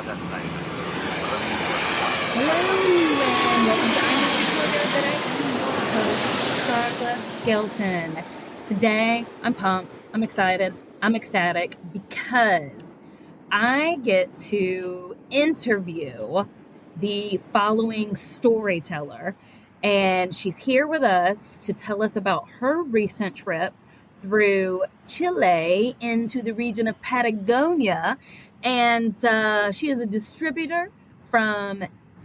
that side. Hello, and welcome to I'm Twitter, but I am your host, Starla Skelton. Today, I'm pumped, I'm excited, I'm ecstatic because I get to interview the following storyteller, and she's here with us to tell us about her recent trip through Chile into the region of Patagonia. And she is a distributor from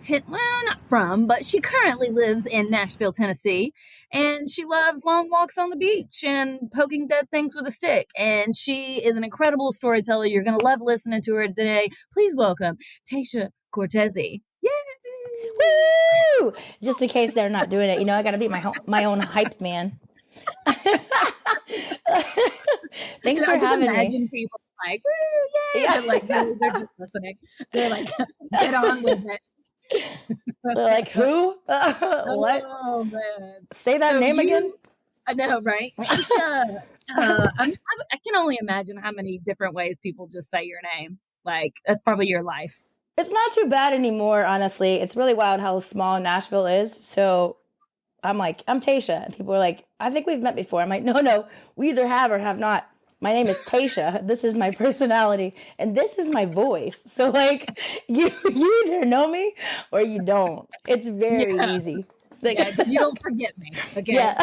not from, but she currently lives in Nashville, Tennessee, and she loves long walks on the beach and poking dead things with a stick. And she is an incredible storyteller. You're going to love listening to her today. Please welcome Tasha Cortesi. Yay! Woo! Just in case they're not doing it, I got to be my own hype man. Thanks for having me. Imagine people like, woo, yay! Yeah. But like, they're just listening. They're like, get on with it. They're like, who? What? Oh, man. Say that name again? I know, right? Tasha. I can only imagine how many different ways people just say your name. Like, that's probably your life. It's not too bad anymore, honestly. It's really wild how small Nashville is. So I'm like, I'm Tasha. And people are like, I think we've met before. I'm like, no, we either have or have not. My name is Tasha. This is my personality. And this is my voice. So like, you either know me or you don't. It's very easy. Like, yeah, you don't forget me. Okay. Yeah.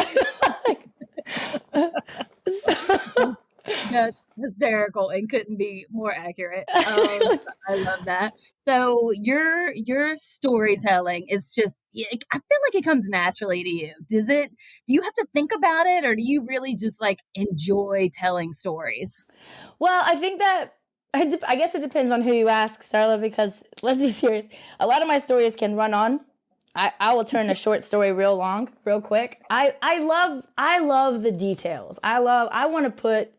That's hysterical and couldn't be more accurate. I love that. So your storytelling is just, I feel like it comes naturally to you. Do you have to think about it, or do you really just like enjoy telling stories? Well, I think that I guess it depends on who you ask, Starla, because let's be serious. A lot of my stories can run on. I will turn a short story real long, real quick. I love the details. I want to put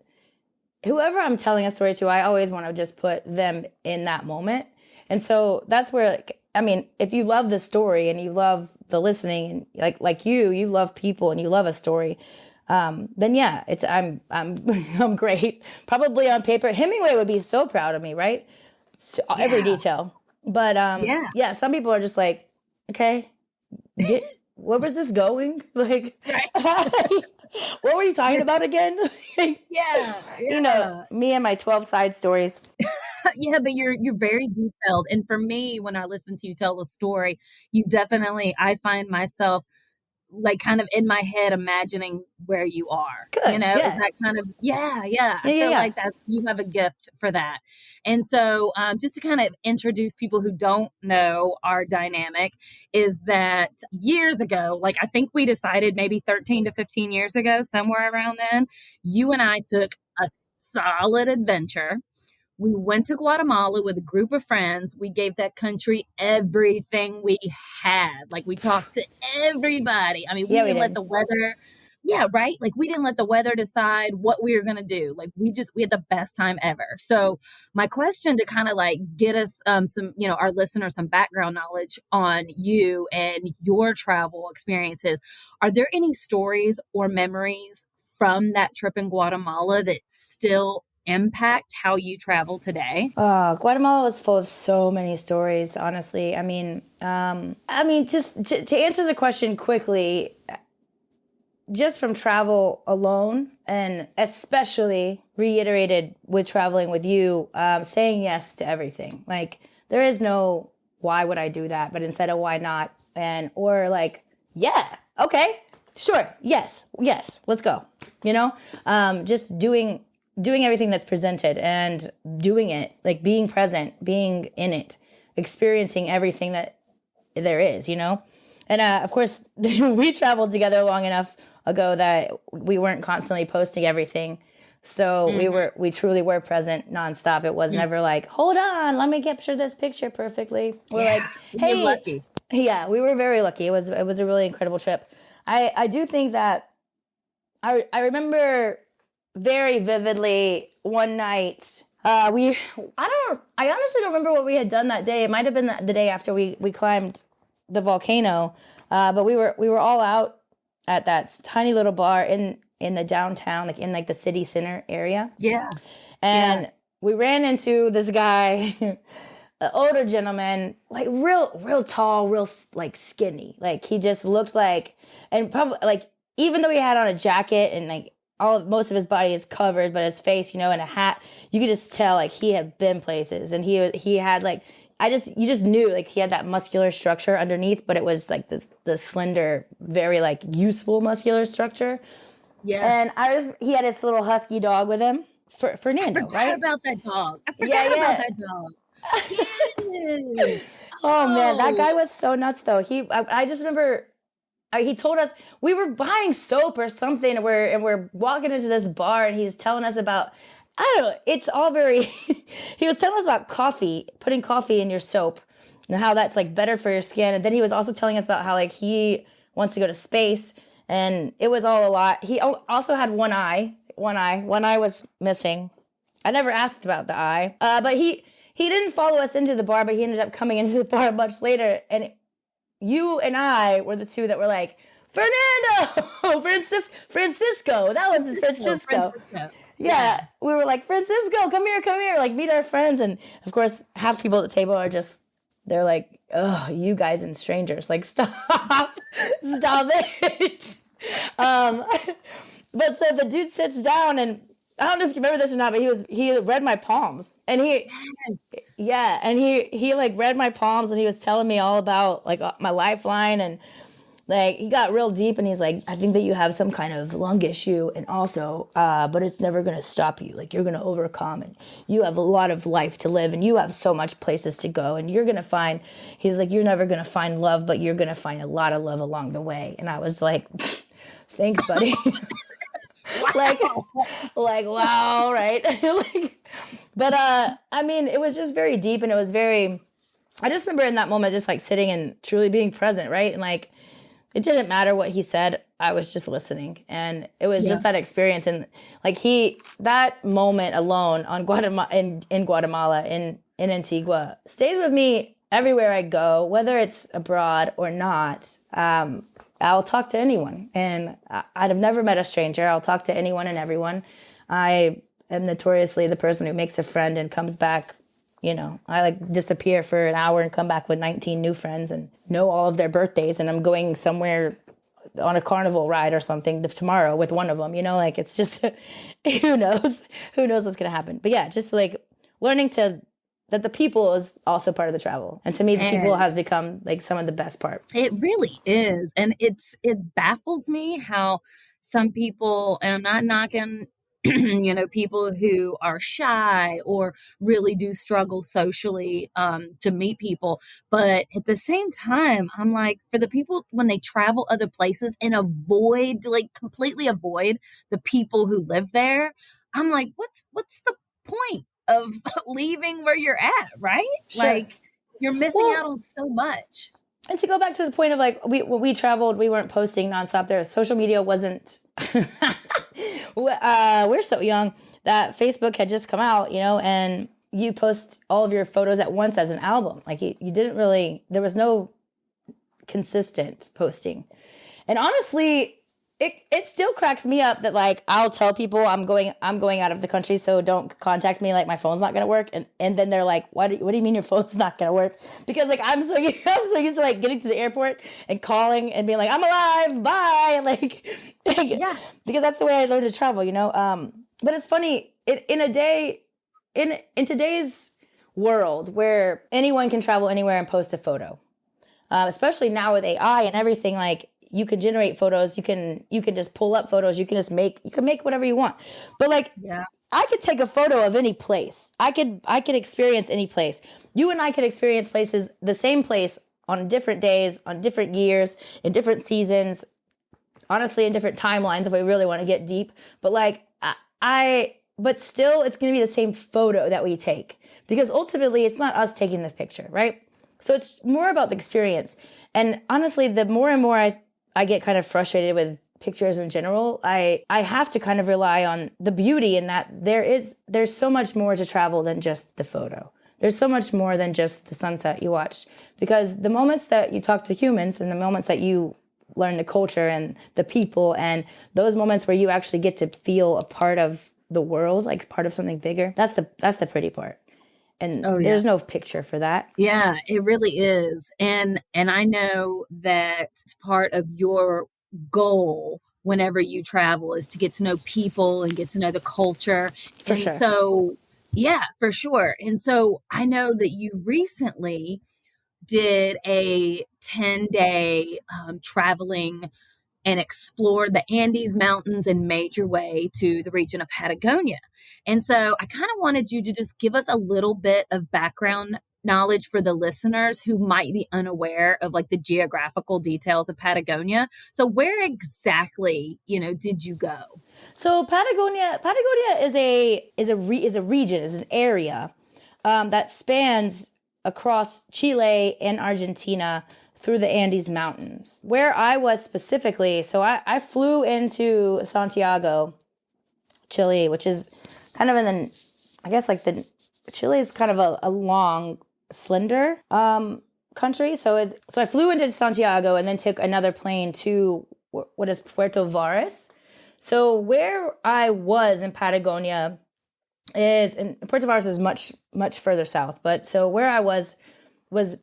whoever I'm telling a story to, I always want to just put them in that moment. And so that's where, if you love the story and you love the listening, and like you love people and you love a story, then yeah, I'm great. Probably on paper, Hemingway would be so proud of me, right? So, yeah. Every detail. But yeah, some people are just like, okay, where was this going? Like, right. What were you talking about again? Yeah. Me and my 12 side stories. Yeah, but you're very detailed. And for me, when I listen to you tell a story, I find myself like kind of in my head imagining where you are. Good. Is that kind of I feel like you have a gift for that. And so just to kind of introduce people who don't know our dynamic, is that years ago, like I think we decided maybe 13 to 15 years ago, somewhere around then, you and I took a solid adventure. We went to Guatemala with a group of friends. We gave that country everything we had. Like, we talked to everybody. I mean, we didn't let the weather, right? Like, we didn't let the weather decide what we were going to do. Like, we had the best time ever. So my question to kind of like get us some, our listeners some background knowledge on you and your travel experiences. Are there any stories or memories from that trip in Guatemala that still impact how you travel today? Guatemala was full of so many stories, honestly. Just to answer the question quickly, just from travel alone, and especially reiterated with traveling with you, saying yes to everything. Like, there is no why would I do that, but instead of why not, or like, yeah, okay, sure, yes, let's go. Just doing everything that's presented and doing it, like being present, being in it, experiencing everything that there is, And of course, we traveled together long enough ago that we weren't constantly posting everything. So we truly were present nonstop. It was never like, hold on, let me capture this picture perfectly. We're like, hey, you're lucky. Yeah, we were very lucky. It was a really incredible trip. I do think that I remember very vividly one night. I honestly don't remember what we had done that day. It might have been the day after we climbed the volcano. But we were all out at that tiny little bar in the downtown, like in like the city center area. Yeah. And we ran into this guy an older gentleman, like real tall, real like skinny. Like he just looked like, and probably like, even though he had on a jacket and like most of his body is covered, but his face, you know, and a hat, you could just tell like he had been places, and he had like, you just knew like he had that muscular structure underneath, but it was like the slender, very like useful muscular structure. Yeah. And he had his little husky dog with him, Fernando, I forgot right? about that dog. I forgot about that dog. Yes. Oh man, that guy was so nuts though. I just remember he told us we were buying soap or something, and we're walking into this bar, and he's telling us about, I don't know, it's all very he was telling us about coffee, putting coffee in your soap, and how that's like better for your skin. And then he was also telling us about how like he wants to go to space, and it was all a lot. He also had one eye was missing. I never asked about the eye, but he didn't follow us into the bar, but he ended up coming into the bar much later, and you and I were the two that were like, Fernando, Francisco. That was Francisco. Yeah, we were like, Francisco, come here, like meet our friends. And of course, half people at the table are just, they're like, oh, you guys and strangers, like stop it. But so the dude sits down, and I don't know if you remember this or not, but he read my palms, and he like read my palms, and he was telling me all about like my lifeline, and like he got real deep, and he's like, I think that you have some kind of lung issue, and also but it's never going to stop you. Like you're going to overcome, and you have a lot of life to live, and you have so much places to go, and you're going to find, he's like, you're never going to find love, but you're going to find a lot of love along the way. And I was like, thanks, buddy. Wow. like wow, right? But I mean, it was just very deep, and it was very, I just remember in that moment just like sitting and truly being present, right? And like it didn't matter what he said, I was just listening, and it was just that experience. And like that moment alone on in Guatemala, in Antigua, stays with me everywhere I go, whether it's abroad or not. I'll talk to anyone, and I'd have never met a stranger. I'll talk to anyone and everyone. I am notoriously the person who makes a friend and comes back. You know, I like disappear for an hour and come back with 19 new friends and know all of their birthdays. And I'm going somewhere on a carnival ride or something tomorrow with one of them, you know, like it's just, who knows what's going to happen. But yeah, just like learning that the people is also part of the travel. And to me, the people has become like some of the best part. It really is. And it baffles me how some people, and I'm not knocking, you know, people who are shy or really do struggle socially to meet people. But at the same time, I'm like, for the people when they travel other places and completely avoid the people who live there, I'm like, what's the point of leaving where you're at, right? Sure. Like you're missing out on so much. And to go back to the point of like, when we traveled, we weren't posting nonstop there. Social media wasn't, we're so young that Facebook had just come out, you know, and you post all of your photos at once as an album. Like you didn't really, there was no consistent posting. And honestly, it still cracks me up that like I'll tell people I'm going out of the country, so don't contact me, like my phone's not gonna work, and then they're like, what do you mean your phone's not gonna work? Because like I'm so used to like getting to the airport and calling and being like, I'm alive, bye, like yeah, because that's the way I learned to travel, you know. But it's funny in today's world where anyone can travel anywhere and post a photo, especially now with AI and everything, like. You can generate photos. You can just pull up photos. You can make whatever you want. But like, I could take a photo of any place. I could experience any place. You and I could experience places, the same place on different days, on different years, in different seasons, honestly, in different timelines if we really want to get deep. But like, but still it's going to be the same photo that we take, because ultimately it's not us taking the picture, right? So it's more about the experience. And honestly, the more and more I get kind of frustrated with pictures in general, I have to kind of rely on the beauty in that there's so much more to travel than just the photo. There's so much more than just the sunset you watched, because the moments that you talk to humans and the moments that you learn the culture and the people and those moments where you actually get to feel a part of the world, like part of something bigger, that's the pretty part. And Oh, yeah. there's no picture for that. Yeah, it really is. And I know that it's part of your goal whenever you travel is to get to know people and get to know the culture. For And sure. so, yeah, for sure. And so I know that you recently did a 10-day traveling and explored the Andes Mountains and made your way to the region of Patagonia. And so I kind of wanted you to just give us a little bit of background knowledge for the listeners who might be unaware of like the geographical details of Patagonia. So where exactly, did you go? So Patagonia is a region, is an area that spans across Chile and Argentina through the Andes Mountains. Where I was specifically, so I flew into Santiago, Chile, which is kind of in the, I guess like the, Chile is kind of a long, slender country. So I flew into Santiago and then took another plane to what is Puerto Varas. So where I was in Patagonia and Puerto Varas is much, much further south. But so where I was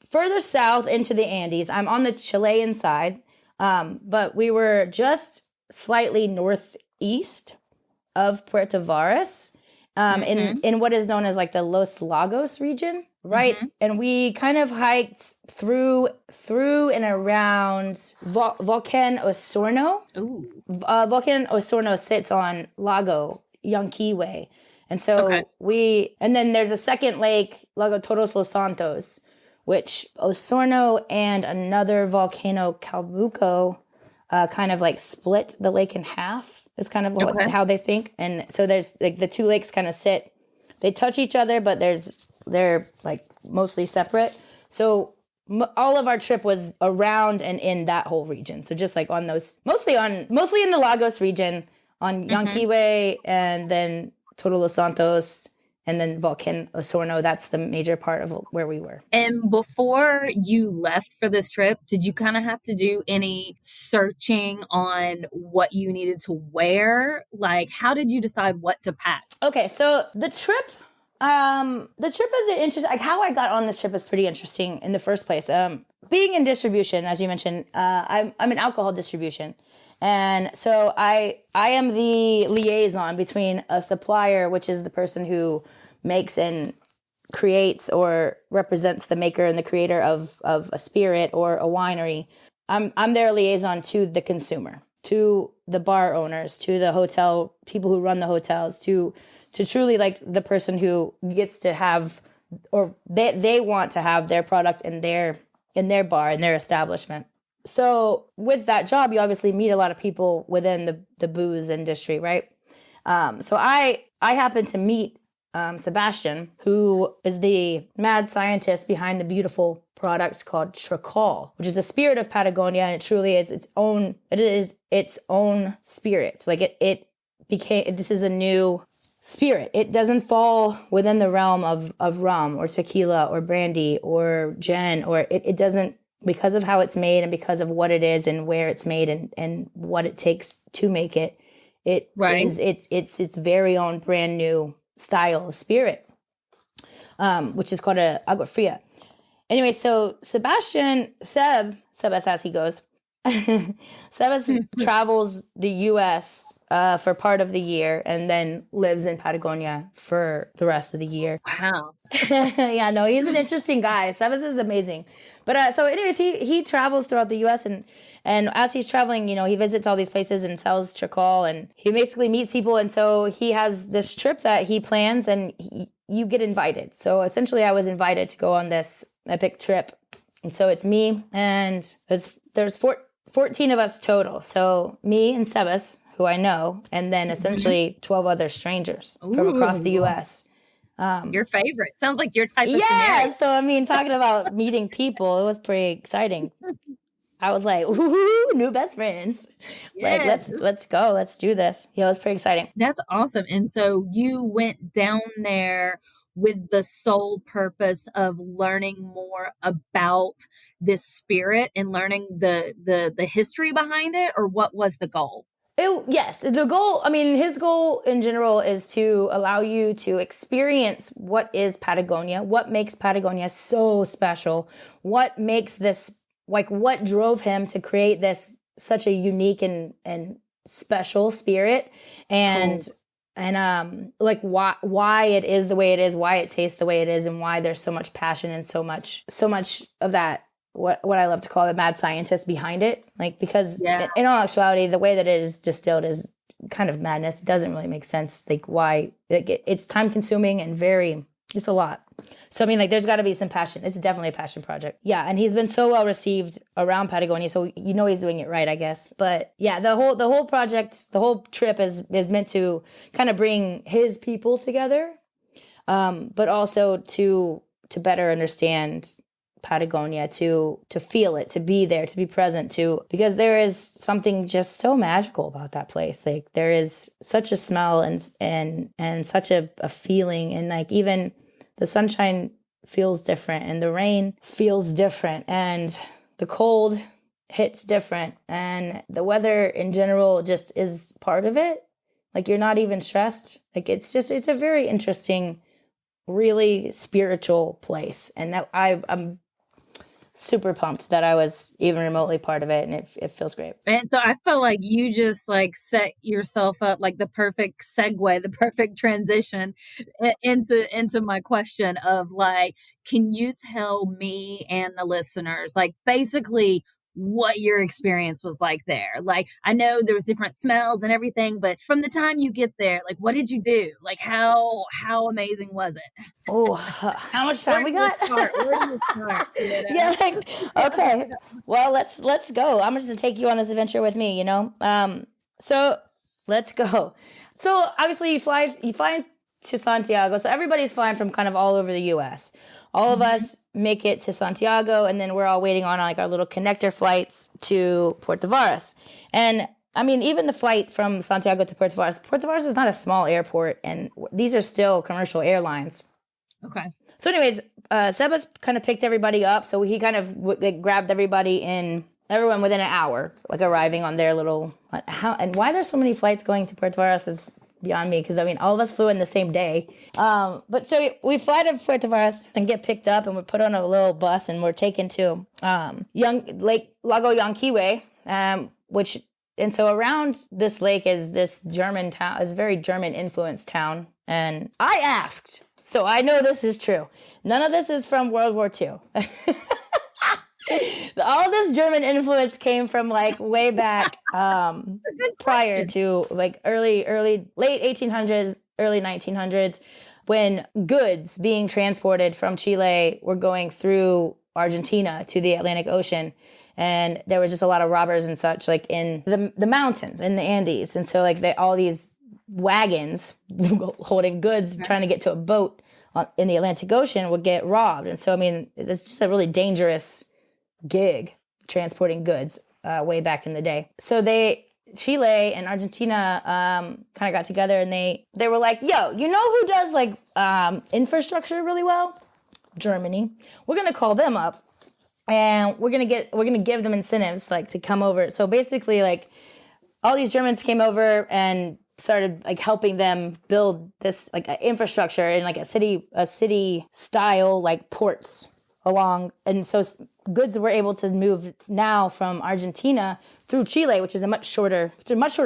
further south into the Andes. I'm on the Chilean side, but we were just slightly northeast of Puerto Varas, in what is known as like the Los Lagos region, right? Mm-hmm. And we kind of hiked through and around Volcan Osorno. Ooh. Volcan Osorno sits on Lago Yanquihue. And so and then there's a second lake, Lago Todos los Santos, which Osorno and another volcano, Calbuco, kind of like split the lake in half, is kind of how they think. And so there's like the two lakes kind of they touch each other, but they're like mostly separate. So all of our trip was around and in that whole region. So just like on those, mostly in the Lagos region, on Yanquihue, and then Todos los Santos, and then Volcan Osorno. That's the major part of where we were. And before you left for this trip, did you kind of have to do any searching on what you needed to wear? Like, how did you decide what to pack? Okay, so the trip is an interesting. Like how I got on this trip is pretty interesting in the first place. Being in distribution, as you mentioned, I'm in alcohol distribution. And so I am the liaison between a supplier, which is the person who makes and creates or represents the maker and the creator of a spirit or a winery. I'm their liaison to the consumer, to the bar owners, to the hotel people who run the hotels, to truly like the person who gets to have, or they want to have their product in their bar, in their establishment. So with that job, you obviously meet a lot of people within the booze industry, right? So I happened to meet Sebastian, who is the mad scientist behind the beautiful products called Träkál, which is the spirit of Patagonia, and it truly is its own spirit. Like this is a new spirit. It doesn't fall within the realm of rum or tequila or brandy or gin, or it doesn't, because of how it's made and because of what it is and where it's made and what it takes to make it. Is its very own brand new style of spirit, which is called a agua fria. Anyway, so Seb, as he goes, Sebas travels the U.S. For part of the year and then lives in Patagonia for the rest of the year. Wow. Yeah, no, he's an interesting guy. Sebas is amazing. But so anyways, he travels throughout the U.S. and as he's traveling, he visits all these places and sells Träkál, and he basically meets people. And so he has this trip that he plans, and you get invited. So essentially I was invited to go on this epic trip. And so it's me, and there's 14 of us total. So me and Sebas, who I know, and then essentially 12 other strangers from across the U.S. Your favorite. Sounds like your type of scenario. Yeah, so I mean, talking about meeting people, it was pretty exciting. I was like, ooh, new best friends. Yes. Like, let's go. Let's do this. Yeah, it was pretty exciting. That's awesome. And so you went down there with the sole purpose of learning more about this spirit and learning the history behind it, or what was the goal? Yes, the goal, I mean, his goal in general is to allow you to experience what is Patagonia, what makes Patagonia so special, what makes this, like, what drove him to create this such a unique and special spirit, and Cool. like why it is the way it is, why it tastes the way it is, and why there's so much passion and so much of that, what I love to call the mad scientist behind it. Like, because Yeah. in all actuality, the way that it is distilled is kind of madness. It doesn't really make sense. Like, why it's time consuming and it's a lot. So I mean, like, there's got to be some passion. It's definitely a passion project. Yeah, and he's been so well received around Patagonia, so he's doing it right, I guess. But yeah, the whole project, the whole trip is meant to kind of bring his people together, but also to better understand Patagonia, to feel it, to be there, to be present, because there is something just so magical about that place. Like, there is such a smell and such a feeling, and like, even the sunshine feels different, and the rain feels different, and the cold hits different, and the weather in general just is part of it. Like, you're not even stressed. Like, it's a very interesting, really spiritual place, and that I'm super pumped that I was even remotely part of it, and it feels great. And so I feel like you just like set yourself up like the perfect segue, the perfect transition into my question of like, can you tell me and the listeners like basically what your experience was like there? Like, I know there was different smells and everything, but from the time you get there, like, what did you do? Like, how amazing was it? Oh, how much time we got? Where do you start? You know? Yeah, like, okay. Well, let's go. I'm just gonna take you on this adventure with me, you know? So let's go. So obviously you fly to Santiago. So everybody's flying from kind of all over the US. All of us make it to Santiago, and then we're all waiting on like our little connector flights to Puerto Varas. And I mean, even the flight from Santiago to Puerto Varas is not a small airport, and these are still commercial airlines. Okay. So anyways, Sebas kind of picked everybody up. So he kind of grabbed everyone within an hour, like arriving on their little, and why there's so many flights going to Puerto Varas is beyond me, because I mean, all of us flew in the same day. But so we fly to Puerto Varas and get picked up, and we're put on a little bus, and we're taken to Lake Lago Yanquihue, and so around this lake is this German town, is a very German influenced town. And I asked, so I know this is true. None of this is from World War II. All this German influence came from like way back prior to like late 1800s, early 1900s, when goods being transported from Chile were going through Argentina to the Atlantic Ocean. And there was just a lot of robbers and such, like in the mountains, in the Andes. And so like all these wagons holding goods trying to get to a boat in the Atlantic Ocean would get robbed. And so, I mean, it's just a really dangerous gig, transporting goods way back in the day. So Chile and Argentina kind of got together, and they were like, yo, you know who does like infrastructure really well? Germany. We're going to call them up, and we're going to give them incentives like to come over. So basically, like, all these Germans came over and started like helping them build this like infrastructure in like a city style like ports along. And so goods were able to move now from Argentina through Chile, which is a much shorter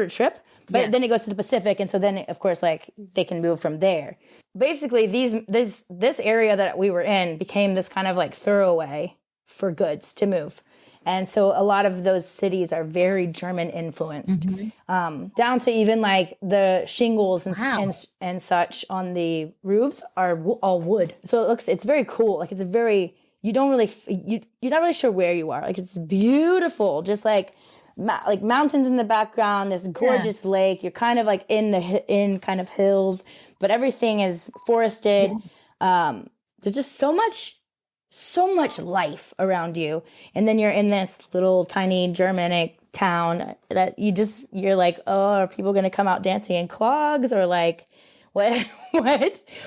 trip, but then it goes to the Pacific. And so then of course, like, they can move from there. Basically this area that we were in became this kind of like thoroughway for goods to move. And so a lot of those cities are very German influenced, down to even like the shingles and such on the roofs are all wood. So it's very cool. Like, it's a very, you're not really sure where you are. Like, it's beautiful, just like mountains in the background, this gorgeous lake. You're kind of like in kind of hills, but everything is forested. There's just so much life around you. And then you're in this little tiny Germanic town that you're like, oh, are people going to come out dancing in clogs, or like, what,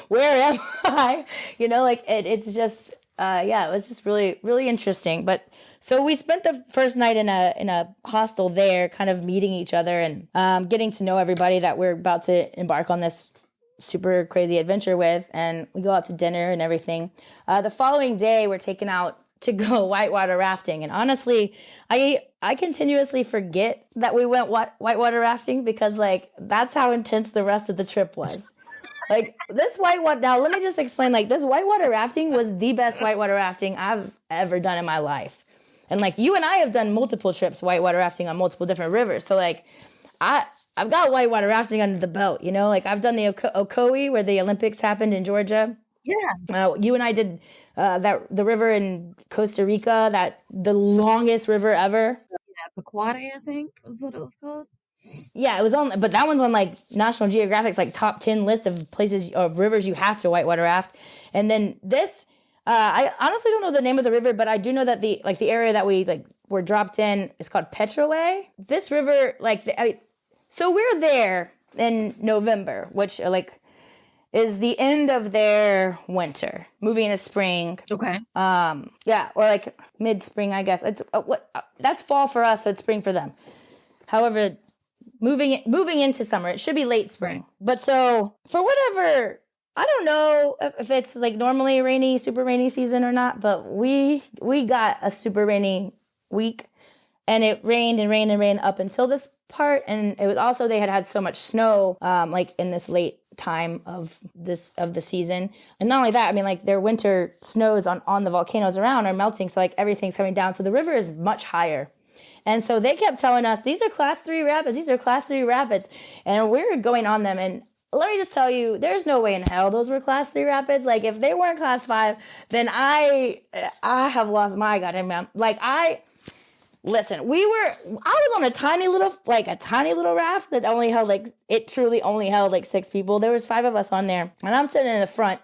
where am I? You know, like it's just, Yeah, it was just really, really interesting. But so we spent the first night in a hostel there, kind of meeting each other and getting to know everybody that we're about to embark on this super crazy adventure with. And we go out to dinner and everything. The following day, we're taken out to go whitewater rafting. And honestly, I continuously forget that we went whitewater rafting because like that's how intense the rest of the trip was. Like this whitewater. Now, let me just explain. Like this whitewater rafting was the best whitewater rafting I've ever done in my life. And like you and I have done multiple trips whitewater rafting on multiple different rivers. So like I've got whitewater rafting under the belt. You know, like I've done the Ocoee where the Olympics happened in Georgia. Yeah. You and I did the river in Costa Rica, that the longest river ever. Yeah, Pequade, I think was what it was called. Yeah, it was on, but that one's on like National Geographic's like top 10 list of places of rivers you have to whitewater raft. And then this, I honestly don't know the name of the river, but I do know that the area that we like were dropped in is called Petroe. This river, so we're there in November, which like is the end of their winter, moving into spring. Okay. Yeah, or like mid-spring, I guess. It's that's fall for us, so it's spring for them. However, moving into summer, it should be late spring. Right. But so for whatever, I don't know if it's like normally a super rainy season or not, but we got a super rainy week, and it rained and rained and rained up until this part, and it was also they had so much snow like in this late time of the season. And not only that, I mean like their winter snows on the volcanoes around are melting, so like everything's coming down, so the river is much higher. And so they kept telling us, these are class 3 rapids, these are class 3 rapids. And we were going on them. And let me just tell you, there's no way in hell those were class 3 rapids. Like if they weren't class 5, then I have lost my goddamn mind. Like listen, I was on a tiny little raft that only held it truly only held like 6 people. There was 5 of us on there, and I'm sitting in the front,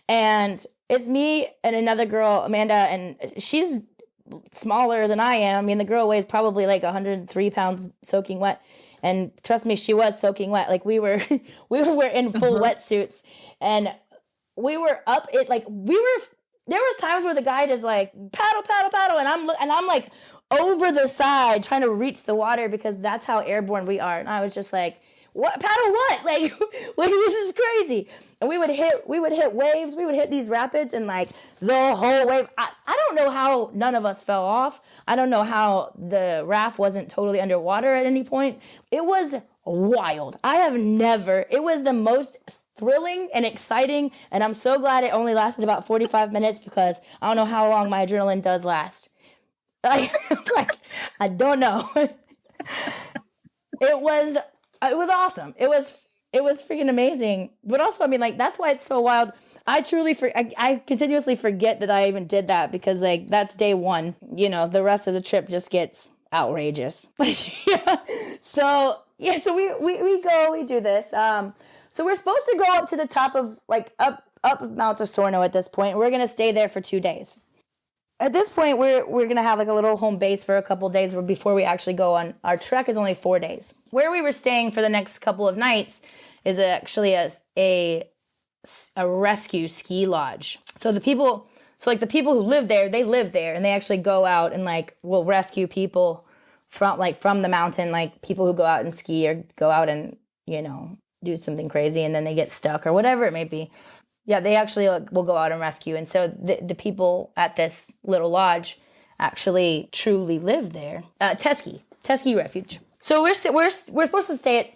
and it's me and another girl, Amanda, and she's smaller than I am. I mean, the girl weighs probably like 103 pounds soaking wet. And trust me, she was soaking wet. Like we were in full wetsuits, and we were up it like there was times where the guide is like paddle, paddle, paddle, and I'm like over the side trying to reach the water because that's how airborne we are. And I was just like, what paddle what? Like this is crazy. And we would hit waves, we would hit these rapids, and like the whole wave. I don't know how none of us fell off. I don't know how the raft wasn't totally underwater at any point. It was wild. It was the most thrilling and exciting, and I'm so glad it only lasted about 45 minutes because I don't know how long my adrenaline does last. Like I don't know. It was awesome. It was freaking amazing. But also, I mean, like, that's why it's so wild. I continuously forget that I even did that because, like, that's day 1. You know, the rest of the trip just gets outrageous. Yeah. So we do this. So we're supposed to go up to the top of, like, up Mount Osorno at this point. We're going to stay there for 2 days. At this point, we're going to have like a little home base for a couple of days before we actually go on. Our trek is only 4 days. Where we were staying for the next couple of nights is actually a rescue ski lodge. So the people who live there, they live there, and they actually go out and like will rescue people from the mountain, like people who go out and ski or go out and, you know, do something crazy and then they get stuck or whatever it may be. Yeah, they actually will go out and rescue. And so the people at this little lodge actually truly live there. Teskey Refuge. So we're supposed to stay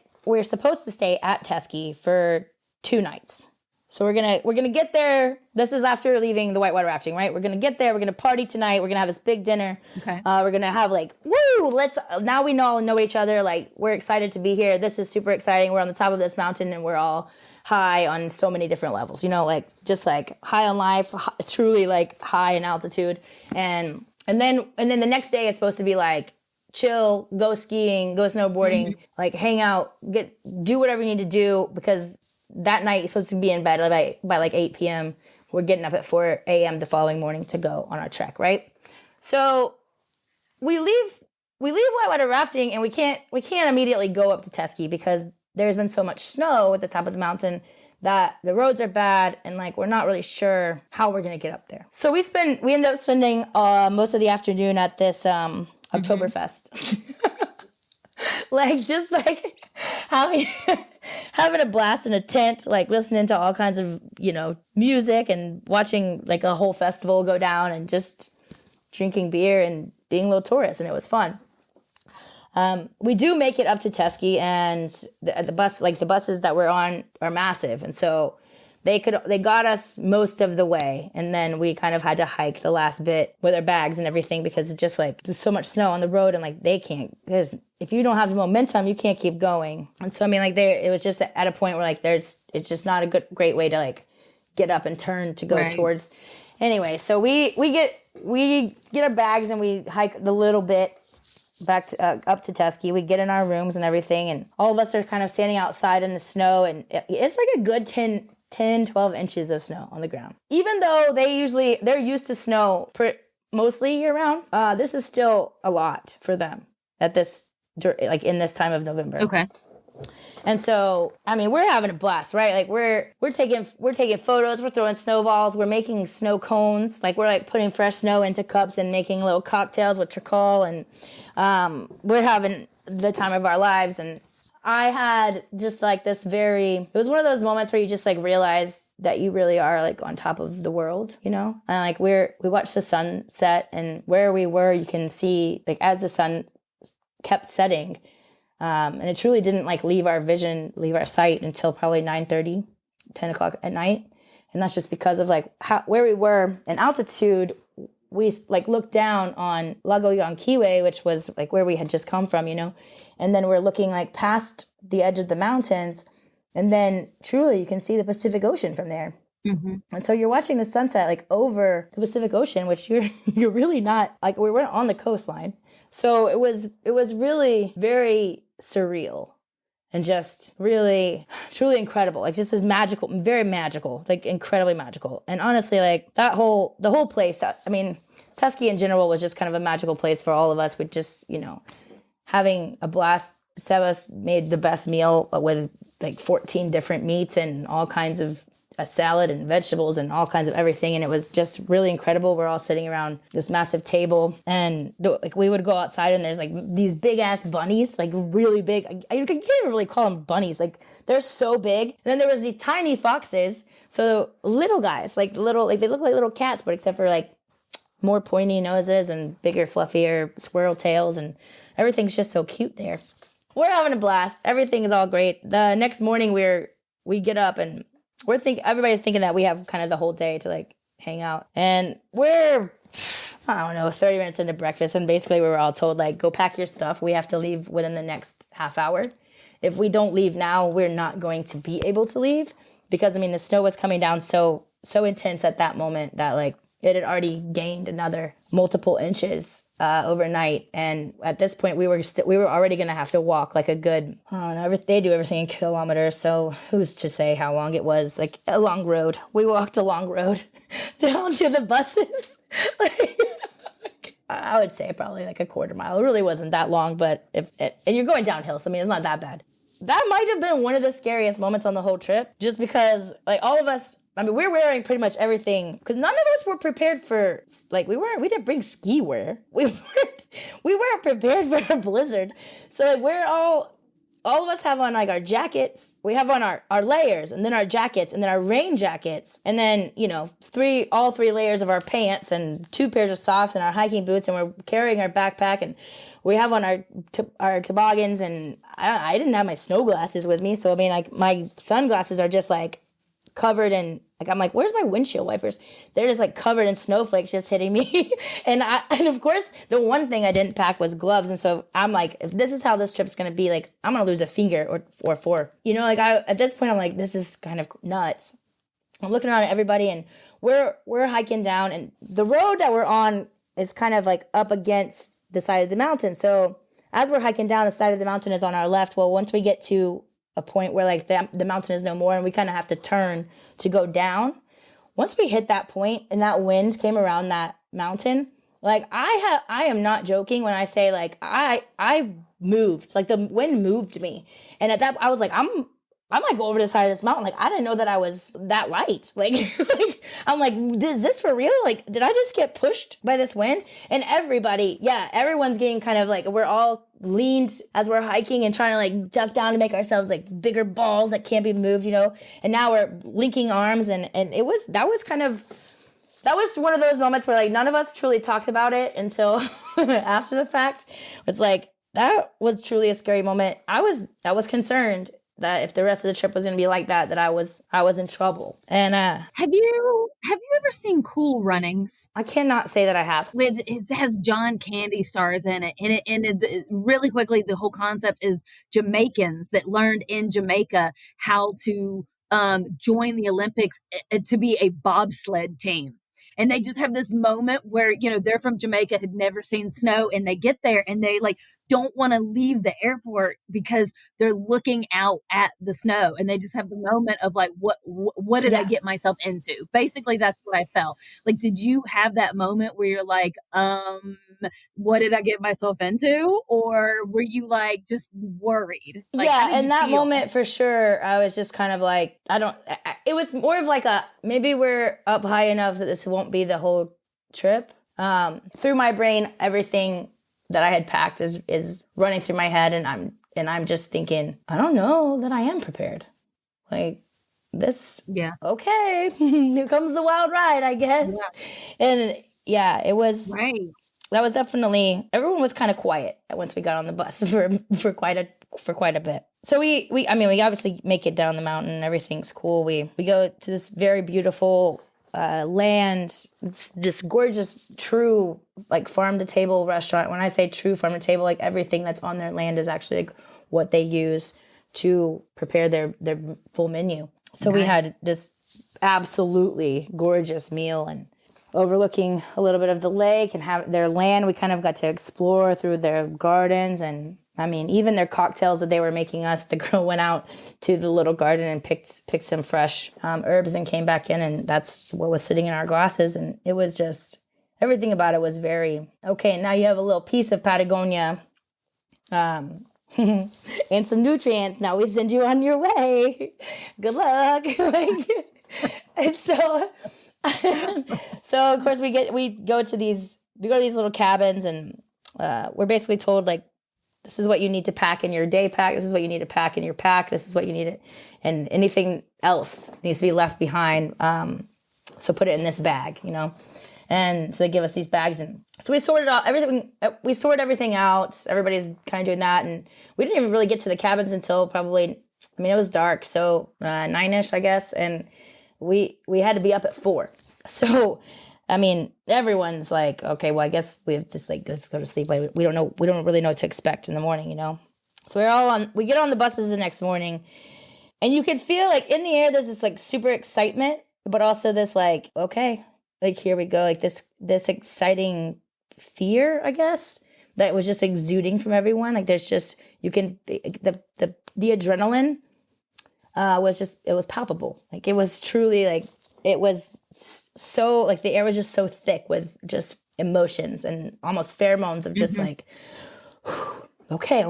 at Teskey for 2 nights. So we're gonna get there. This is after leaving the whitewater rafting, right? We're gonna get there. We're gonna party tonight. We're gonna have this big dinner. Okay. We're gonna have like, woo! Now we all know each other. Like, we're excited to be here. This is super exciting. We're on the top of this mountain and we're all high on so many different levels, you know, like just like high on life, truly like high in altitude. And then the next day is supposed to be like chill, go skiing, go snowboarding, like hang out, do whatever you need to do, because that night you're supposed to be in bed by like 8 p.m. We're getting up at 4 a.m. the following morning to go on our trek, right? So we leave whitewater rafting, and we can't immediately go up to Teskey because there's been so much snow at the top of the mountain that the roads are bad and like we're not really sure how we're gonna get up there. So we ended up spending most of the afternoon at this Oktoberfest. Like just like having a blast in a tent, like listening to all kinds of, music and watching like a whole festival go down and just drinking beer and being little tourists, and it was fun. We do make it up to Teski, and the buses that we're on are massive, and so they got us most of the way, and then we kind of had to hike the last bit with our bags and everything because it's just like there's so much snow on the road, and like if you don't have the momentum, you can't keep going. And so I mean, like it was just at a point where like it's just not a great way to like get up and turn to go towards. Anyway, so we get our bags and we hike the little bit back to, up to Teski. We get in our rooms and everything, and all of us are kind of standing outside in the snow, and it's like a good 12 inches of snow on the ground. Even though they're used to snow mostly year round, this is still a lot for them in this time of November. Okay. And so, I mean, we're having a blast, right? Like we're taking photos, we're throwing snowballs, we're making snow cones, like we're like putting fresh snow into cups and making little cocktails with Träkál, and we're having the time of our lives. And I had just like it was one of those moments where you just like realize that you really are like on top of the world, And like we watched the sun set, and where we were, you can see like as the sun kept setting, and it truly didn't like leave our sight until probably 9:30, 10 o'clock at night. And that's just because of like where we were in altitude. We like looked down on Lago Yanquiwe, which was like where we had just come from, and then we're looking like past the edge of the mountains, and then truly you can see the Pacific Ocean from there. Mm-hmm. And so you're watching the sunset like over the Pacific Ocean, which you're really not, like we weren't on the coastline. So it was really very surreal and just really truly incredible. Like just as magical, very magical, like incredibly magical. And honestly, like the whole place, Teski in general was just kind of a magical place for all of us with just, having a blast. Sebas made the best meal with like 14 different meats and all kinds of a salad and vegetables and all kinds of everything. And it was just really incredible. We're all sitting around this massive table, and like we would go outside and there's like these big ass bunnies, like really big. You can't even really call them bunnies. Like they're so big. And then there was these tiny foxes. So little guys, like they look like little cats, but except for like more pointy noses and bigger, fluffier squirrel tails, and everything's just so cute there. We're having a blast. Everything is all great. The next morning we get up and everybody's thinking that we have kind of the whole day to like hang out. And we're, I don't know, 30 minutes into breakfast, and basically we were all told like, go pack your stuff. We have to leave within the next half hour. If we don't leave now, we're not going to be able to leave, because the snow was coming down so intense at that moment that like it had already gained another multiple inches overnight. And at this point, we were already going to have to walk like a good, I don't know, they do everything in kilometers. So who's to say how long it was? Like a long road. We walked a long road down to the buses. I would say probably like a quarter mile. It really wasn't that long, but and you're going downhill. So it's not that bad. That might have been one of the scariest moments on the whole trip, just because like all of us, we're wearing pretty much everything, because none of us were prepared for, like, we didn't bring ski wear. We weren't prepared for a blizzard. So like we're all of us have on like our jackets. We have on our layers, and then our jackets, and then our rain jackets, and then, all three layers of our pants and 2 pairs of socks and our hiking boots, and we're carrying our backpack, and we have on our toboggans, and I didn't have my snow glasses with me. So like my sunglasses are just like covered in, like, I'm like, where's my windshield wipers? They're just like covered in snowflakes just hitting me. and of course, the one thing I didn't pack was gloves. And so I'm like, if this is how this trip's going to be, like, I'm going to lose a finger or 4. At this point, I'm like, this is kind of nuts. I'm looking around at everybody, and we're hiking down, and the road that we're on is kind of like up against the side of the mountain. So as we're hiking down, the side of the mountain is on our left. Well, once we get to a point where like the mountain is no more, and we kind of have to turn to go down. Once we hit that point and that wind came around that mountain, like I am not joking when I say like I moved, like the wind moved me. And at that, I was like, I might go over the side of this mountain. Like, I didn't know that I was that light. Like, I'm like, is this for real? Like, did I just get pushed by this wind? And everyone's getting kind of like, we're all leaned as we're hiking and trying to like duck down to make ourselves like bigger balls that can't be moved, And now we're linking arms, and that was one of those moments where like none of us truly talked about it until after the fact. It's like, that was truly a scary moment. I was concerned that if the rest of the trip was going to be like that, I was in trouble. And have you ever seen Cool Runnings? I cannot say that I have. It has John Candy stars in it, and it really quickly, the whole concept is Jamaicans that learned in Jamaica how to join the Olympics to be a bobsled team. And they just have this moment where, they're from Jamaica, had never seen snow, and they get there and they like don't want to leave the airport because they're looking out at the snow, and they just have the moment of like, what did I get myself into? Basically, that's what I felt. Like, did you have that moment where you're like, what did I get myself into? Or were you like just worried? Like, yeah, in that moment for sure, I was just kind of like, it was more of like maybe we're up high enough that this won't be the whole trip. Through my brain, everything that I had packed is running through my head, and I'm just thinking, I don't know that I am prepared. Like, this, okay, here comes the wild ride, I guess. Yeah. And it was right. That was definitely, everyone was kind of quiet once we got on the bus for quite a bit. So we obviously make it down the mountain and everything's cool. We go to this very beautiful land. It's this gorgeous, true, like farm to table restaurant. When I say true farm to table, like everything that's on their land is actually like what they use to prepare their full menu. So we had this absolutely gorgeous meal, and overlooking a little bit of the lake and have their land. We kind of got to explore through their gardens, and even their cocktails that they were making us. The girl went out to the little garden and picked some fresh herbs and came back in, and that's what was sitting in our glasses. And it was just, everything about it was very, okay, now you have a little piece of Patagonia and some nutrients. Now we send you on your way. Good luck. And so of course we go to these little cabins, and we're basically told like, this is what you need to pack in your day pack. This is what you need to pack in your pack. This is what you need it, and anything else needs to be left behind. So put it in this bag, And so they give us these bags, and so we sorted out everything. We sorted everything out. Everybody's kind of doing that, and we didn't even really get to the cabins until probably, it was dark, so 9-ish, I guess, and we had to be up at 4. So, everyone's like, okay, well, I guess we have just like, let's go to sleep. Like, we don't really know what to expect in the morning, So we get on the buses the next morning, and you can feel like in the air, there's this like super excitement, but also this like, okay, like here we go. Like this exciting fear, I guess, that was just exuding from everyone. Like there's just, you can, the adrenaline, it was palpable. Like it was truly like, it was so like the air was just so thick with just emotions and almost pheromones of just like, okay.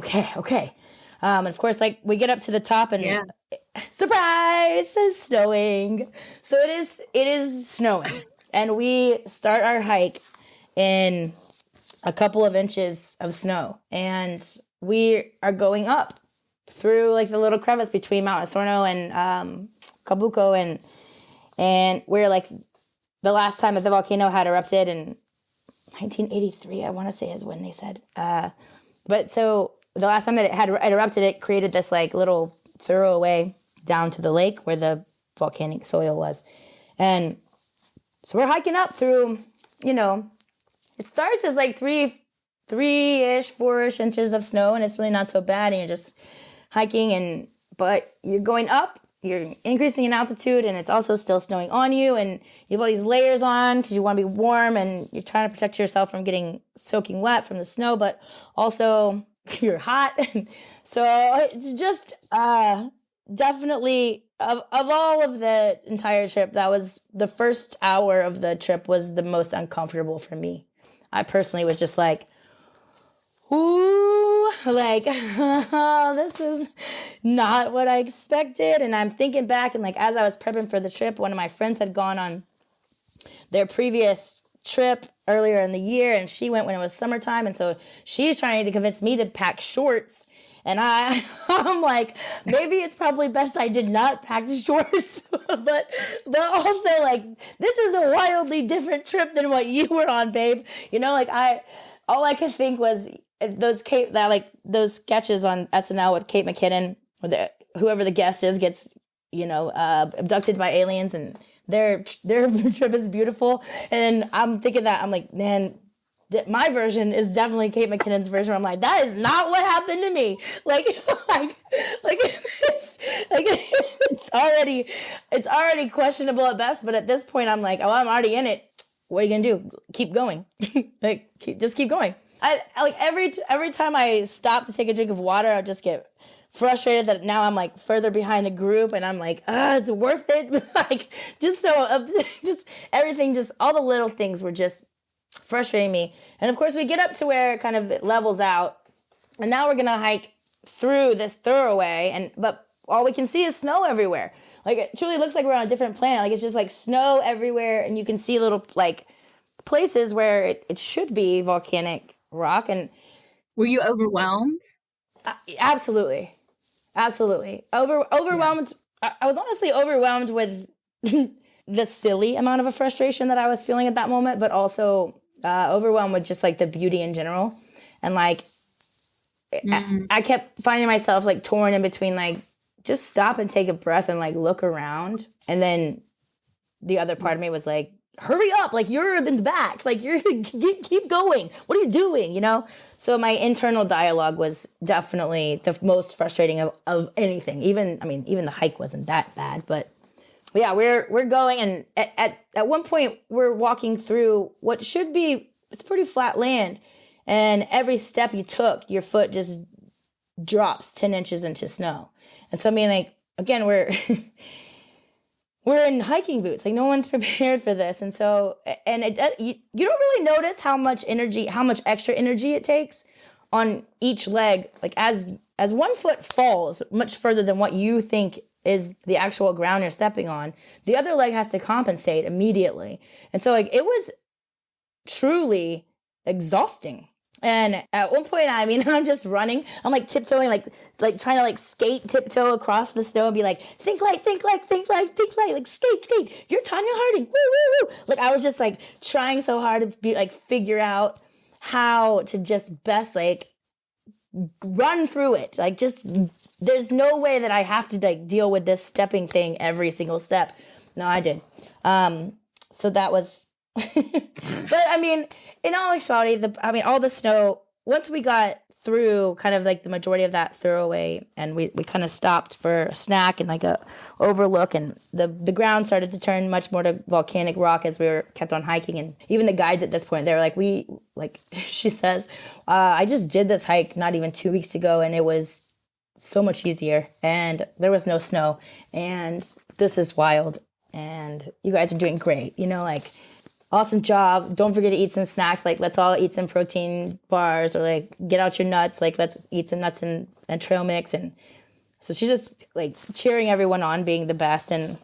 And of course, like we get up to the top and surprise, it's snowing. So it is snowing, and we start our hike in a couple of inches of snow, and we are going up through like the little crevice between Mount Osorno and Cabuco, and we're like, the last time that the volcano had erupted in 1983, I want to say is when they said. But so the last time that it had erupted, it created this like little thoroughway down to the lake where the volcanic soil was. And so we're hiking up through, it starts as like 3-ish, 4-ish inches of snow, and it's really not so bad. And you're just hiking, but you're going up, you're increasing in altitude, and it's also still snowing on you, and you have all these layers on because you want to be warm, and you're trying to protect yourself from getting soaking wet from the snow, but also you're hot. So it's just definitely, of all of the entire trip, that was the first hour of the trip was the most uncomfortable for me. I personally was just like, ooh, like, oh, this is not what I expected. And I'm thinking back, and like as I was prepping for the trip, one of my friends had gone on their previous trip earlier in the year, and she went when it was summertime, and so she's trying to convince me to pack shorts. And I'm like, maybe it's probably best I did not pack shorts, but also like this is a wildly different trip than what you were on, babe. You know, like all I could think was those sketches on SNL with Kate McKinnon, whoever the guest is gets abducted by aliens, and their trip is beautiful. And I'm thinking that I'm like, man, my version is definitely Kate McKinnon's version. I'm like, that is not what happened to me. It's already questionable at best. But at this point, I'm like, oh, I'm already in it. What are you gonna do? Keep going. Just keep going. I like every time I stop to take a drink of water, I just get frustrated that now I'm like further behind the group, and I'm like, it's worth it. Like just everything, just all the little things were just frustrating me. And of course we get up to where kind of it levels out, and now we're gonna hike through this thoroughway, but all we can see is snow everywhere. Like it truly looks like we're on a different planet. Like it's just like snow everywhere, and you can see little like places where it should be volcanic rock. And were you overwhelmed? Absolutely overwhelmed. Yeah. I was honestly overwhelmed with the silly amount of a frustration that I was feeling at that moment, but also overwhelmed with just like the beauty in general. And like I kept finding myself like torn in between, like just stop and take a breath and like look around, and then the other part of me was like, hurry up, like you're in the back, like you're keep going, what are you doing, you know? So my internal dialogue was definitely the most frustrating of anything. Even the hike wasn't that bad, but yeah, we're going, and at one point we're walking through what should be, it's pretty flat land, and every step you took, your foot just drops 10 inches into snow. And so I mean, like, again, we're in hiking boots, like no one's prepared for this. And so, and you don't really notice how much extra energy it takes on each leg. Like as one foot falls much further than what you think is the actual ground you're stepping on, the other leg has to compensate immediately. And so like, it was truly exhausting. And at one point, I'm just running. I'm like tiptoeing, like trying to like skate tiptoe across the snow and be like, think light, like skate. You're Tanya Harding, woo, woo, woo. Like I was just like trying so hard to be like figure out how to just best like run through it. Like just, there's no way that I have to like deal with this stepping thing every single step. No, I did. So that was, but I mean, in all actuality, all the snow, once we got through kind of like the majority of that thoroughway, and we kind of stopped for a snack and like a overlook, and the ground started to turn much more to volcanic rock as we kept on hiking. And even the guides at this point, they were like, she says, I just did this hike not even 2 weeks ago, and it was so much easier, and there was no snow, and this is wild, and you guys are doing great, like, awesome job. Don't forget to eat some snacks. Like, let's all eat some protein bars, or like get out your nuts. Like, let's eat some nuts and trail mix. And so she's just like cheering everyone on, being the best. And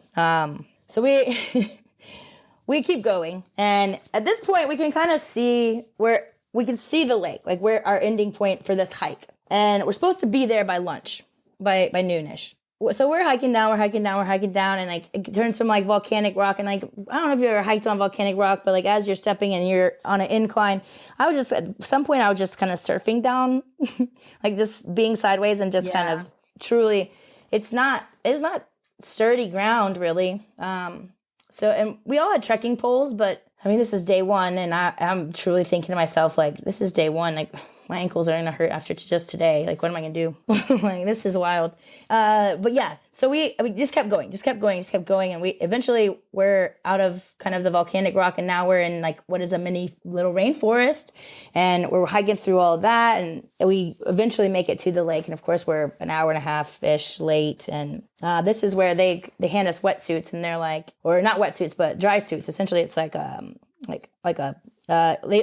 so we keep going. And at this point, we can kind of see the lake, like where our ending point for this hike. And we're supposed to be there by lunch, by noonish. So we're hiking down, and like it turns from like volcanic rock, and like I don't know if you ever hiked on volcanic rock, but like as you're stepping and you're on an incline, at some point I was just kind of surfing down, like just being sideways and just kind of truly, it's not sturdy ground really. So, and we all had trekking poles, but this is day one, and I'm truly thinking to myself, like, this is day one, like my ankles are going to hurt after just today. Like, what am I going to do? Like, this is wild. But yeah, so we just kept going. And we eventually were out of kind of the volcanic rock. And now we're in like what is a mini little rainforest. And we're hiking through all of that. And we eventually make it to the lake. And of course, we're an hour and a half-ish late. And this is where they hand us wetsuits. And they're like, or not wetsuits, but dry suits. Essentially, it's like it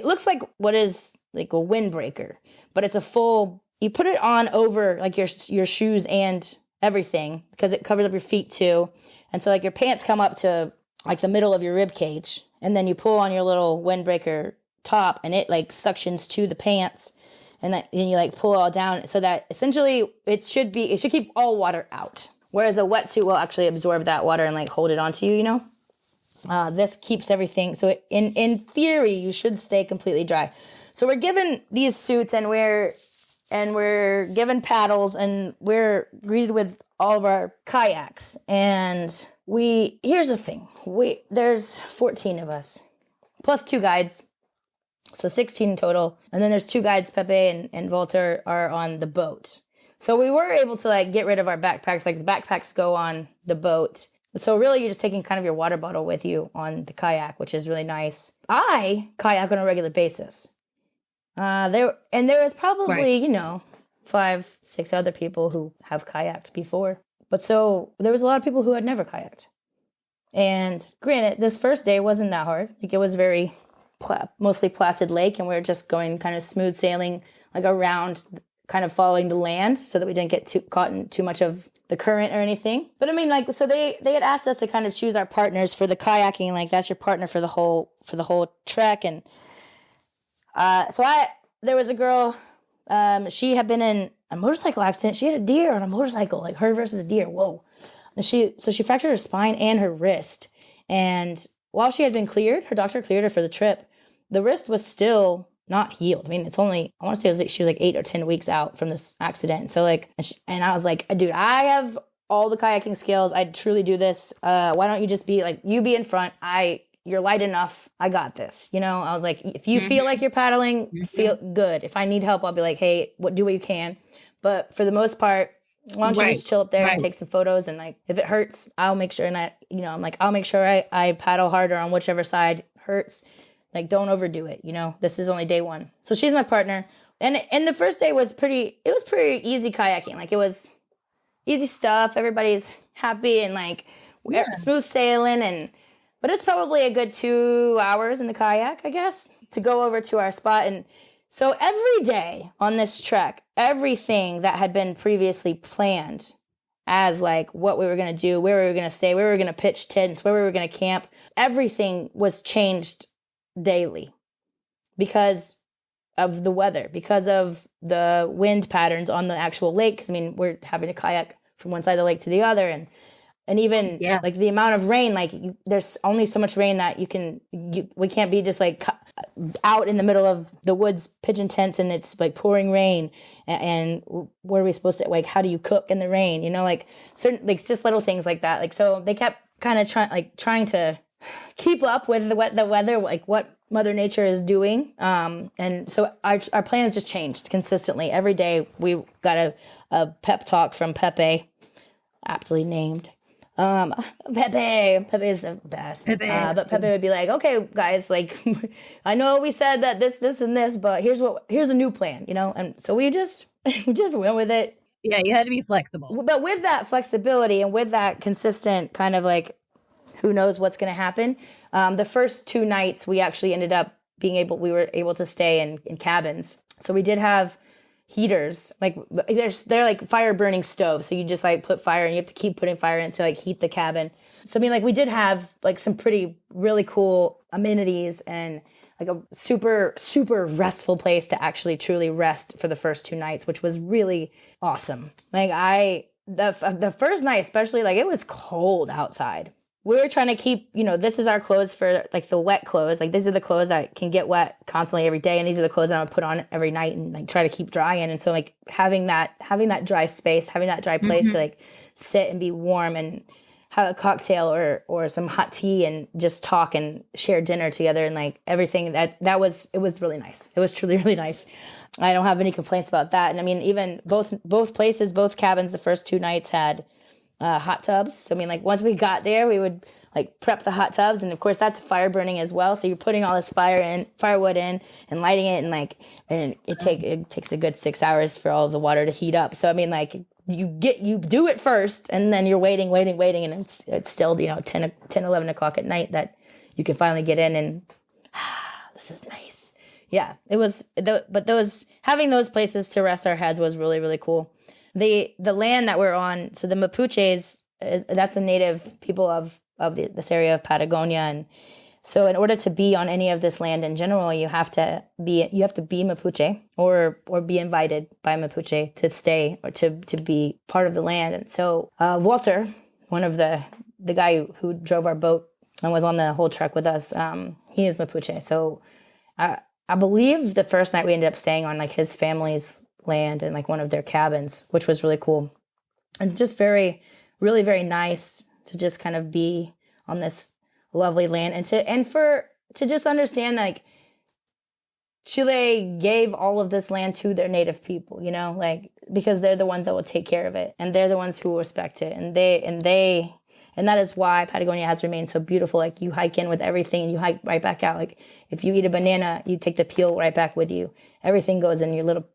looks like what is like a windbreaker, but it's a full you put it on over like your shoes and everything because it covers up your feet too. And so like your pants come up to like the middle of your rib cage, and then you pull on your little windbreaker top and it like suctions to the pants, and then you like pull it all down so that essentially it should keep all water out. Whereas a wetsuit will actually absorb that water and like hold it onto you, you know? This keeps everything. So in theory, you should stay completely dry. So we're given these suits and we're given paddles and we're greeted with all of our kayaks. And here's the thing. There's 14 of us plus 2 guides. So 16 total. And then there's 2 guides, Pepe and Volta are on the boat. So we were able to like get rid of our backpacks. Like the backpacks go on the boat. So really you're just taking kind of your water bottle with you on the kayak, which is really nice. I kayak on a regular basis. There was probably, right, 5, 6 other people who have kayaked before. But so there was a lot of people who had never kayaked. And granted, this first day wasn't that hard. Like it was very mostly placid lake, and we were just going kind of smooth sailing like around, kind of following the land so that we didn't get caught in too much of the current or anything. But I mean, like, so they had asked us to kind of choose our partners for the kayaking. Like that's your partner for the whole trek. And there was a girl, she had been in a motorcycle accident. She had a deer on a motorcycle, like her versus a deer. Whoa. And she fractured her spine and her wrist. And while she had been cleared, her doctor cleared her for the trip, the wrist was still not healed. I mean, it's only, I want to say she was like 8 or 10 weeks out from this accident. So like, and I was like, dude, I have all the kayaking skills. I truly do this. Why don't you just be like, you be in front. You're light enough. I got this. I was like, if you feel like you're paddling, feel good. If I need help, I'll be like, hey, do what you can. But for the most part, why don't you just chill up there and take some photos? And like, if it hurts, I'll make sure. And I'll make sure I paddle harder on whichever side hurts. Like, don't overdo it. This is only day 1. So she's my partner. And the first day was pretty easy kayaking. Like it was easy stuff. Everybody's happy and like smooth sailing. But it's probably a good 2 hours in the kayak, I guess, to go over to our spot. And so every day on this trek, everything that had been previously planned as like what we were going to do, where we were going to stay, where we were going to pitch tents, where we were going to camp, everything was changed daily because of the weather, because of the wind patterns on the actual lake. Because I mean, we're having to kayak from one side of the lake to the other, and even like the amount of rain, like there's only so much rain that we can't be just like out in the middle of the woods pitching tents and it's like pouring rain. And what are we supposed to, like, how do you cook in the rain? Like certain, like just little things like that. Like, so they kept kind of trying to keep up with the weather, like what Mother Nature is doing. And so our plans just changed consistently. Every day we got a pep talk from Pepe, aptly named. Pepe is the best. But Pepe would be like, okay, guys, like, I know we said that this, and this, but here's a new plan, And so we just went with it. Yeah, you had to be flexible. But with that flexibility and with that consistent kind of like, who knows what's going to happen. The first 2 nights we actually ended up we were able to stay in cabins. So we did have heaters, like they're like fire burning stoves. So you just like put fire and you have to keep putting fire in to like heat the cabin. So I mean, like we did have like some really cool amenities and like a super, super restful place to actually truly rest for the first 2 nights, which was really awesome. Like the first night, especially, like it was cold outside. We were trying to keep, this is our clothes for like the wet clothes. Like these are the clothes that can get wet constantly every day. And these are the clothes that I would put on every night and like try to keep dry in. And so like having that dry space, having that dry place to like sit and be warm and have a cocktail or some hot tea and just talk and share dinner together and like everything it was really nice. It was truly, really nice. I don't have any complaints about that. And I mean, even both places, both cabins, the first 2 nights had hot tubs. So I mean, like once we got there, we would like prep the hot tubs, and of course that's fire burning as well. So you're putting all this firewood in, and lighting it, and it takes a good 6 hours for all the water to heat up. So I mean, like you do it first, and then you're waiting, and it's still 10, 11 o'clock at night that you can finally get in, and this is nice. yeah, it was, but those, having those places to rest our heads was really, really cool. The land that we're on, so the Mapuches, that's the native people of this area of Patagonia. And so in order to be on any of this land in general, you have to be Mapuche or be invited by Mapuche to stay or to be part of the land. And so Walter, one of the guy who drove our boat and was on the whole trek with us, he is Mapuche. So I believe the first night we ended up staying on like his family's land and like one of their cabins, which was really cool. It's just really very nice to just kind of be on this lovely land and to just understand like Chile gave all of this land to their native people, you know, like because they're the ones that will take care of it and they're the ones who will respect it, and that is why Patagonia has remained so beautiful. Like you hike in with everything and you hike right back out. Like if you eat a banana, you take the peel right back with you. Everything goes in your little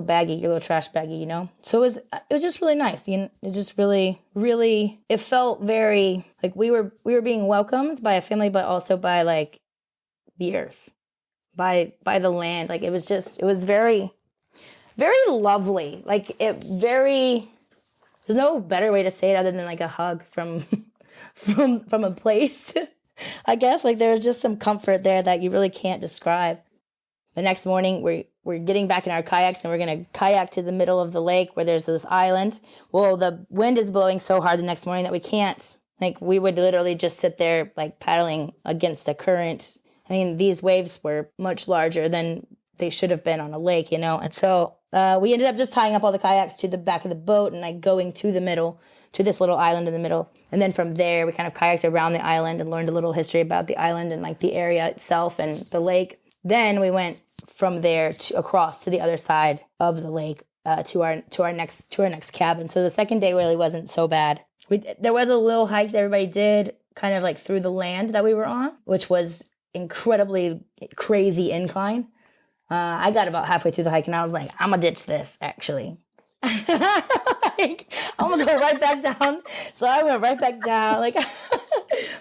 baggie, your little trash baggie, you know? So it was just really nice. You know, it just really, it felt very like we were being welcomed by a family, but also by like the earth, by the land. Like it was very, very lovely. Like there's no better way to say it other than like a hug from a place. I guess like there was just some comfort there that you really can't describe. The next morning we're getting back in our kayaks and we're gonna kayak to the middle of the lake where there's this island. Well, the wind is blowing so hard the next morning that we can't. Like we would literally just sit there like paddling against the current. I mean, these waves were much larger than they should have been on a lake, you know? And so we ended up just tying up all the kayaks to the back of the boat and like going to the middle, to this little island in the middle. And then from there, we kind of kayaked around the island and learned a little history about the island and like the area itself and the lake. Then we went from there across to the other side of the lake to our next cabin. So the second day really wasn't so bad. There was a little hike that everybody did kind of like through the land that we were on, which was incredibly crazy incline. I got about halfway through the hike and I was like, I'm gonna ditch this actually. Like, I'm gonna go right back down. So I went right back down. Like,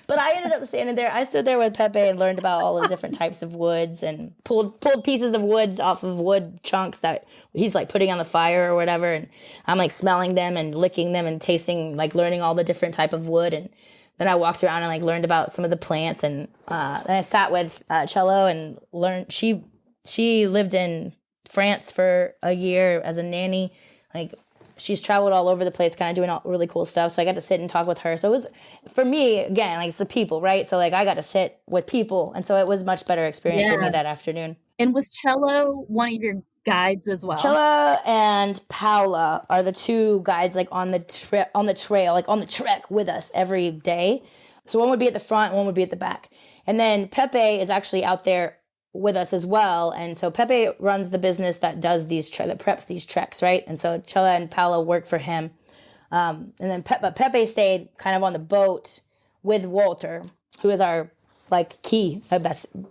but I ended up standing there. I stood there with Pepe and learned about all the different types of woods and pulled pieces of woods off of wood chunks that he's like putting on the fire or whatever. And I'm like smelling them and licking them and tasting, like learning all the different type of wood. And then I walked around and like learned about some of the plants. And then I sat with Cello and learned. She lived in France for a year as a nanny. Like she's traveled all over the place, kind of doing all really cool stuff. So I got to sit and talk with her. So it was, for me, again, like it's the people, right? So like I got to sit with people. And so it was much better experience for me that afternoon. And was Cello one of your guides as well? Cello and Paula are the two guides like on the trail, like on the trek with us every day. So one would be at the front, one would be at the back. And then Pepe is actually out there with us as well. And so Pepe runs the business that does that preps these treks, right? And so Chela and Paolo work for him. And then Pepe stayed kind of on the boat with Walter, who is our like key,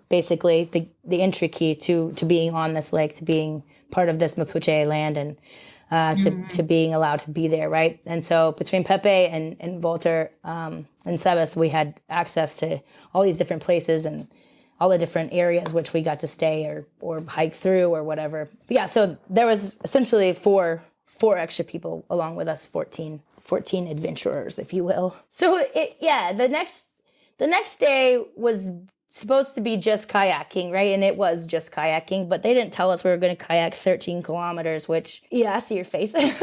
basically the entry key to being on this lake, to being part of this Mapuche land and to being allowed to be there, right? And so between Pepe and Walter and Sebas, we had access to all these different places and all the different areas which we got to stay or hike through or whatever. But yeah, so there was essentially four extra people along with us, 14 adventurers, if you will. So the next day was supposed to be just kayaking, right? And it was just kayaking, but they didn't tell us we were going to kayak 13 kilometers, which, yeah, I see your face. Like,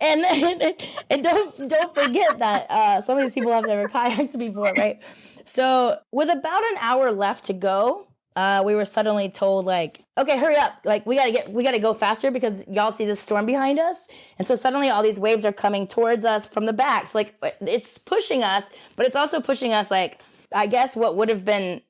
and don't forget that some of these people have never kayaked before, right? So with about an hour left to go, we were suddenly told, like, okay, hurry up. Like, we gotta go faster because y'all see this storm behind us. And so suddenly all these waves are coming towards us from the back. So like, it's pushing us, but it's also pushing us, like, I guess what would have been,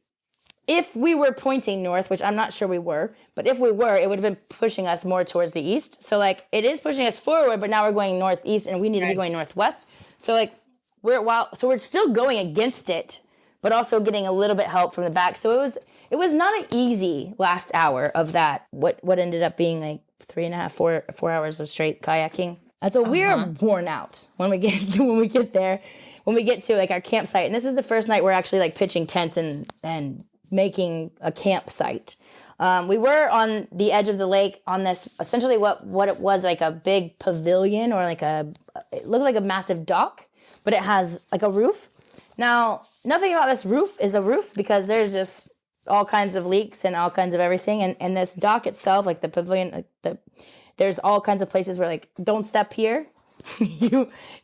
if we were pointing north, which I'm not sure we were, but if we were, it would have been pushing us more towards the east. So like, it is pushing us forward, but now we're going northeast and we need to be going northwest. So like, we're still going against it, but also getting a little bit help from the back. So it was not an easy last hour of that, what ended up being like 3.5, 4 hours of straight kayaking. And so we're worn out when we get there, when we get to like our campsite. And this is the first night we're actually like pitching tents and making a campsite. We were on the edge of the lake on this, essentially what it was, like a big pavilion, or like it looked like a massive dock, but it has like a roof. Now, nothing about this roof is a roof, because there's just all kinds of leaks and all kinds of everything. And this dock itself, like the pavilion, there's all kinds of places where, like, don't step here.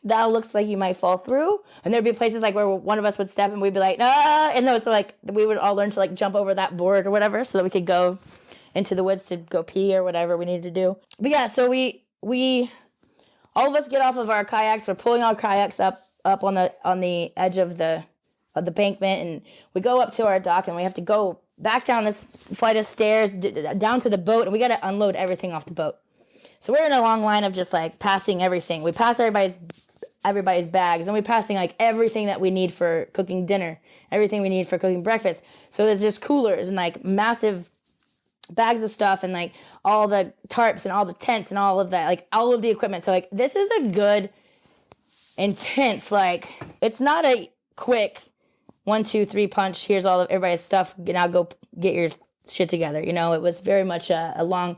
That looks like you might fall through. And there'd be places like where one of us would step and we'd be like, ah, and no, so like we would all learn to like jump over that board or whatever, so that we could go into the woods to go pee or whatever we needed to do. But yeah, so we all of us get off of our kayaks. We're pulling our kayaks up on the edge of the bankment, and we go up to our dock, and we have to go back down this flight of stairs down to the boat, and we got to unload everything off the boat. So we're in a long line of just like passing everything. We pass everybody's bags, and we're passing like everything that we need for cooking dinner, everything we need for cooking breakfast. So there's just coolers and like massive bags of stuff, and like all the tarps and all the tents and all of that, like all of the equipment. So like this is a good, intense, like it's not a quick 1, 2, 3 punch. Here's all of everybody's stuff. Now go get your shit together. It was very much a long.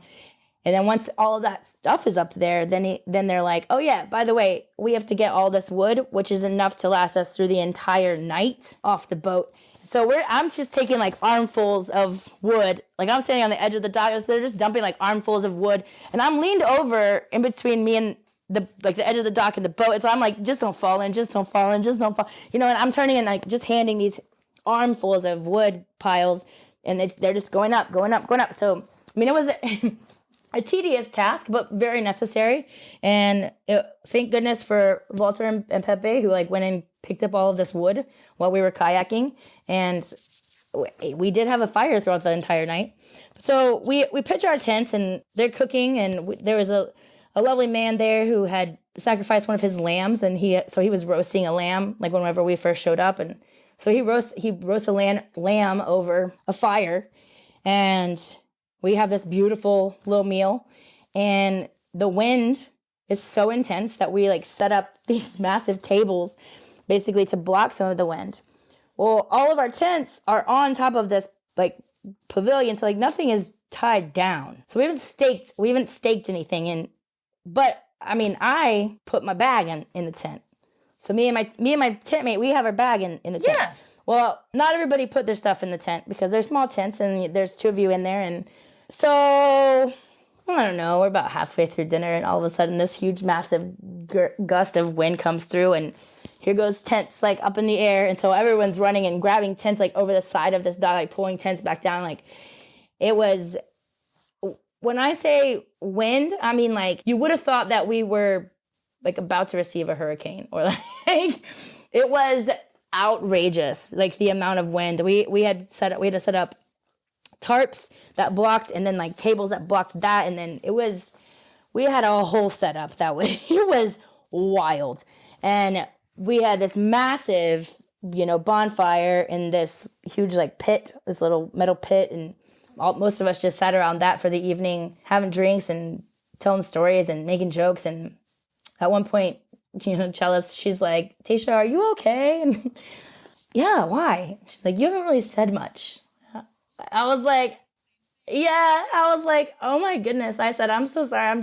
And then once all of that stuff is up there, then they're like, oh yeah, by the way, we have to get all this wood, which is enough to last us through the entire night off the boat. So I'm just taking like armfuls of wood. Like I'm standing on the edge of the dock. So they're just dumping like armfuls of wood. And I'm leaned over in between me and the edge of the dock and the boat. And so I'm like, just don't fall in, just don't fall in, just don't fall. And I'm turning and like just handing these armfuls of wood piles, and they're just going up, going up, going up. So, I mean, it was a tedious task, but very necessary. And thank goodness for Walter and Pepe, who like went and picked up all of this wood while we were kayaking. And we did have a fire throughout the entire night. So we pitch our tents, and they're cooking, and there was a lovely man there who had sacrificed one of his lambs, and he was roasting a lamb like whenever we first showed up. And so he roasts a lamb over a fire, and we have this beautiful little meal. And the wind is so intense that we like set up these massive tables basically to block some of the wind. Well, all of our tents are on top of this like pavilion, so like nothing is tied down. So we haven't staked anything in. But I mean, I put my bag in the tent. So me and my tent mate, we have our bag in the tent. Yeah. Well, not everybody put their stuff in the tent, because they're small tents and there's 2 of you in there. And so, I don't know, we're about halfway through dinner, and all of a sudden this huge, massive gust of wind comes through, and here goes tents like up in the air. And so everyone's running and grabbing tents like over the side of this dock, like pulling tents back down. Like it was, when I say wind, I mean like you would have thought that we were like about to receive a hurricane, or like it was outrageous, like the amount of wind. We had to set up tarps that blocked, and then like tables that blocked that, and then we had a whole setup that was it was wild. And we had this massive bonfire in this huge like pit, this little metal pit, and most of us just sat around that for the evening, having drinks and telling stories and making jokes. And at one point, Chellis, she's like, Tasha, are you okay? And yeah, why? She's like, you haven't really said much. I was like, oh my goodness. I said, I'm so sorry.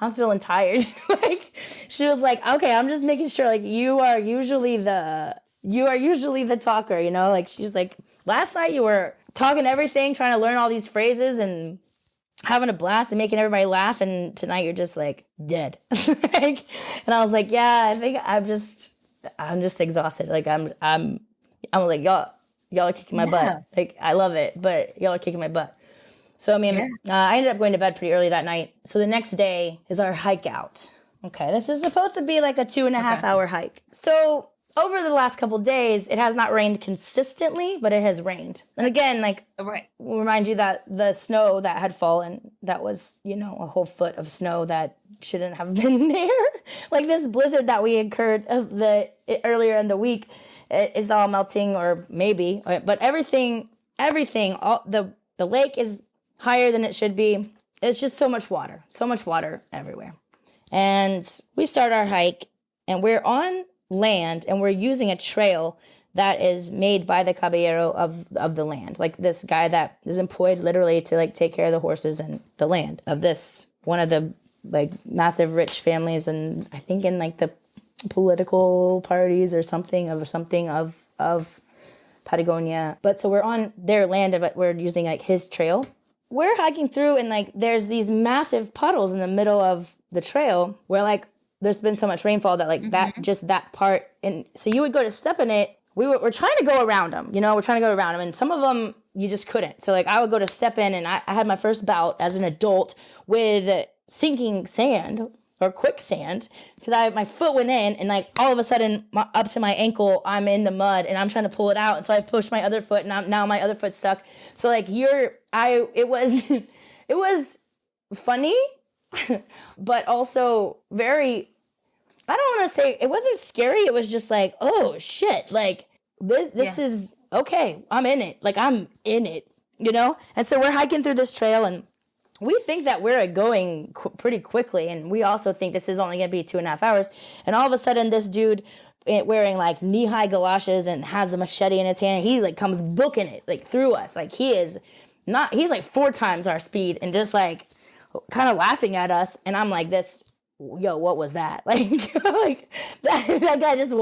I'm feeling tired. Like, she was like, okay, I'm just making sure, like, you are usually the talker, like, she's like, last night you were talking everything, trying to learn all these phrases and having a blast and making everybody laugh. And tonight you're just like dead. And I was like, yeah, I think I'm just exhausted. Like I'm like, y'all are kicking my butt. Like, I love it, but y'all are kicking my butt. So, I mean, I ended up going to bed pretty early that night. So the next day is our hike out. Okay, this is supposed to be like a 2.5 hour hike. So over the last couple days, it has not rained consistently, but it has rained. And again, like, we'll remind you that the snow that had fallen, that was, a whole foot of snow that shouldn't have been there. Like this blizzard that we incurred earlier in the week is all melting, or maybe, but everything, all the lake is higher than it should be. It's just so much water everywhere. And we start our hike, and we're on land, and we're using a trail that is made by the caballero of the land. Like this guy that is employed literally to like take care of the horses and the land of this, one of the like massive rich families, and I think in like the political parties or something of Patagonia. But so we're on their land, but we're using like his trail. We're hiking through and like there's these massive puddles in the middle of the trail where like there's been so much rainfall that like that part, and so you would go to step in it. We're trying to go around them, we're trying to go around them, and some of them you just couldn't. So like I would go to step in, and I had my first bout as an adult with sinking sand or quicksand, because my foot went in, and like all of a sudden up to my ankle I'm in the mud and I'm trying to pull it out, and so I pushed my other foot, and now my other foot's stuck. So like it was it was funny but also very, I don't want to say, it wasn't scary. It was just like, oh shit, like this is okay. I'm in it. Like I'm in it, And so we're hiking through this trail, and we think that we're going pretty quickly, and we also think this is only going to be 2.5 hours. And all of a sudden, this dude wearing like knee-high galoshes and has a machete in his hand, he like comes booking it like through us. Like he's like 4 times our speed, and just like kind of laughing at us. And I'm like, yo, what was that? Like, like that guy just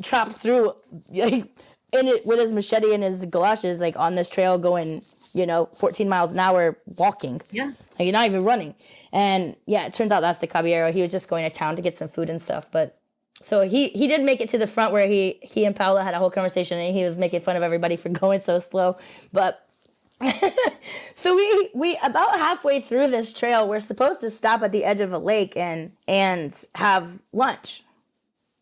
chopped through like in it with his machete and his galoshes, like on this trail going, 14 miles an hour walking. Yeah. Like you're not even running. And yeah, it turns out that's the caballero. He was just going to town to get some food and stuff. But so he did make it to the front where he and Paola had a whole conversation, and he was making fun of everybody for going so slow. But so we about halfway through this trail, we're supposed to stop at the edge of a lake and have lunch.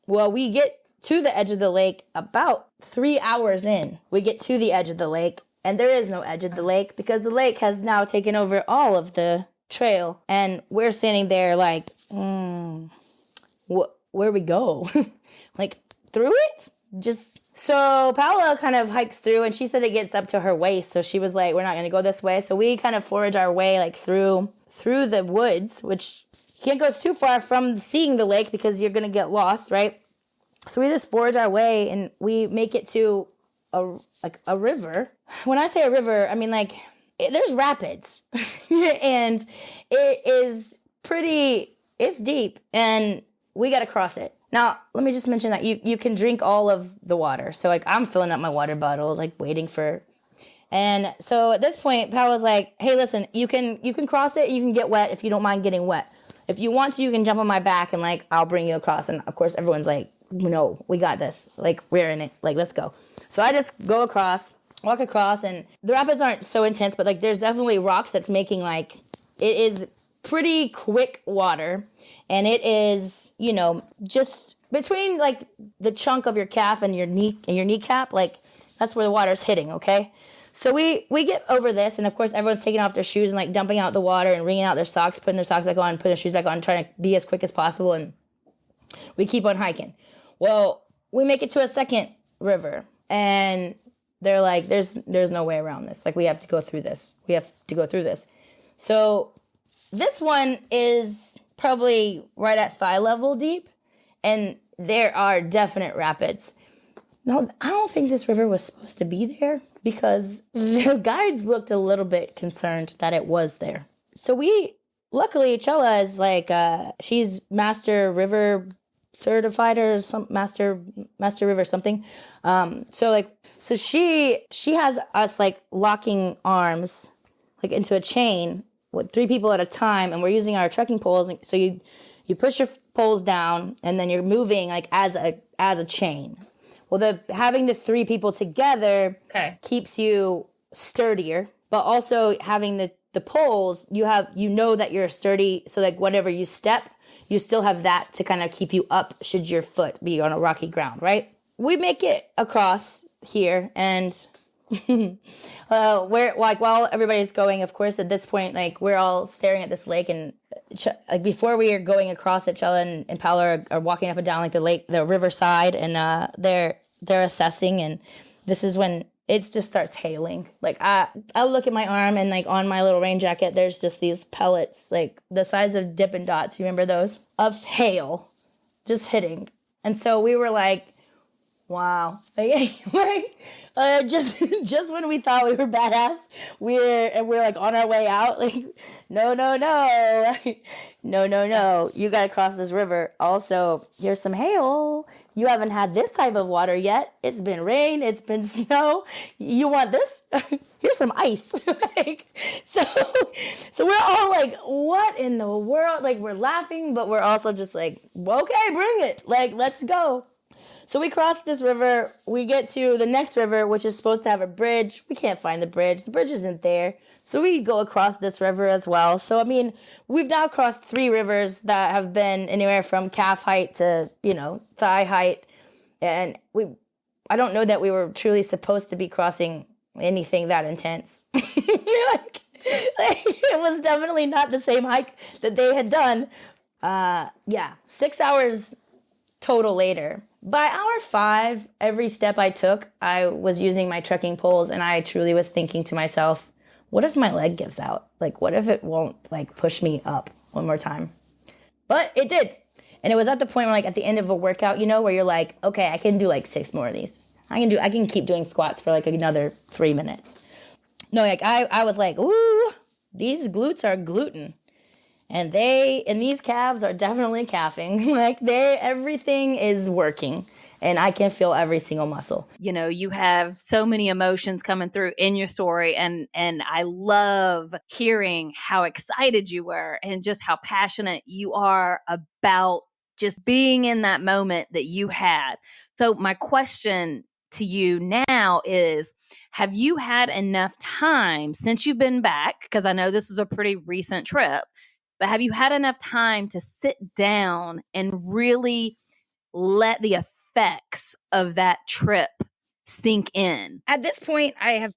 Well, we get to the edge of the lake about 3 hours in. We get to the edge of the lake, and there is no edge of the lake because the lake has now taken over all of the trail, and we're standing there like, where we go? Like through it? So Paola kind of hikes through, and she said it gets up to her waist. So she was like, we're not going to go this way. So we kind of forage our way like through the woods, which you can't go too far from seeing the lake because you're going to get lost, right? So we just forage our way, and we make it to a river. When I say a river, I mean like there's rapids and it's deep, and we got to cross it. Now, let me just mention that you can drink all of the water. So, like, I'm filling up my water bottle, like, waiting for... And so, at this point, Pal was like, hey, listen, you can cross it, and you can get wet if you don't mind getting wet. If you want to, you can jump on my back, and, like, I'll bring you across. And, of course, everyone's like, no, we got this. Like, we're in it. Like, let's go. So, I just walk across, and the rapids aren't so intense, but, like, there's definitely rocks that's making, like... It is pretty quick water. And it is, just between like the chunk of your calf and your kneecap, like that's where the water's hitting, okay? So we get over this, and of course everyone's taking off their shoes and like dumping out the water and wringing out their socks, putting their socks back on, putting their shoes back on, trying to be as quick as possible, and we keep on hiking. Well, we make it to a second river, and they're like, there's no way around this. Like we have to go through this. So this one is probably right at thigh level deep, and there are definite rapids. No, I don't think this river was supposed to be there because the guides looked a little bit concerned that it was there. So luckily, Chella is like, she's master river certified or some master river something. So she has us like locking arms like into a chain with 3 people at a time, and we're using our trekking poles. So you push your poles down, and then you're moving like as a chain. Well, having the 3 people together keeps you sturdier, but also having the poles, you know that you're sturdy. So like whatever you step, you still have that to kind of keep you up should your foot be on a rocky ground, right? We make it across here, and we're like, while everybody's going, of course, at this point, like we're all staring at this lake, and like before we are going across it, Chella and Paola are walking up and down like the riverside, and they're assessing, and this is when it just starts hailing. Like I look at my arm, and like on my little rain jacket, there's just these pellets, like the size of Dippin' Dots. You remember those? Of hail, just hitting. And so we were like, Wow. Just when we thought we were badass, we're like on our way out. Like, no, no, no. No, no, no. You gotta cross this river. Also, here's some hail. You haven't had this type of water yet. It's been rain, it's been snow. You want this? Here's some ice. Like, so so we're all like, what in the world? Like, we're laughing, but we're also just like, okay, bring it. Like, let's go. So we cross this river. We get to the next river, which is supposed to have a bridge. We can't find the bridge. The bridge isn't there. So we go across this river as well. So, I mean, we've now crossed 3 rivers that have been anywhere from calf height to, thigh height. And I don't know that we were truly supposed to be crossing anything that intense. It was definitely not the same hike that they had done. 6 hours total later. By hour 5, every step I took, I was using my trekking poles, and I truly was thinking to myself, what if my leg gives out? Like, what if it won't, like, push me up one more time? But it did. And it was at the point where, like, at the end of a workout, where you're like, okay, I can do, like, 6 more of these. I can keep doing squats for, like, another 3 minutes. No, like, I was like, ooh, these glutes are gluten. And these calves are definitely calving. Like, everything is working. And I can feel every single muscle. You have so many emotions coming through in your story. And I love hearing how excited you were and just how passionate you are about just being in that moment that you had. So my question to you now is, have you had enough time since you've been back? Because I know this was a pretty recent trip. But have you had enough time to sit down and really let the effects of that trip sink in? At this point, I have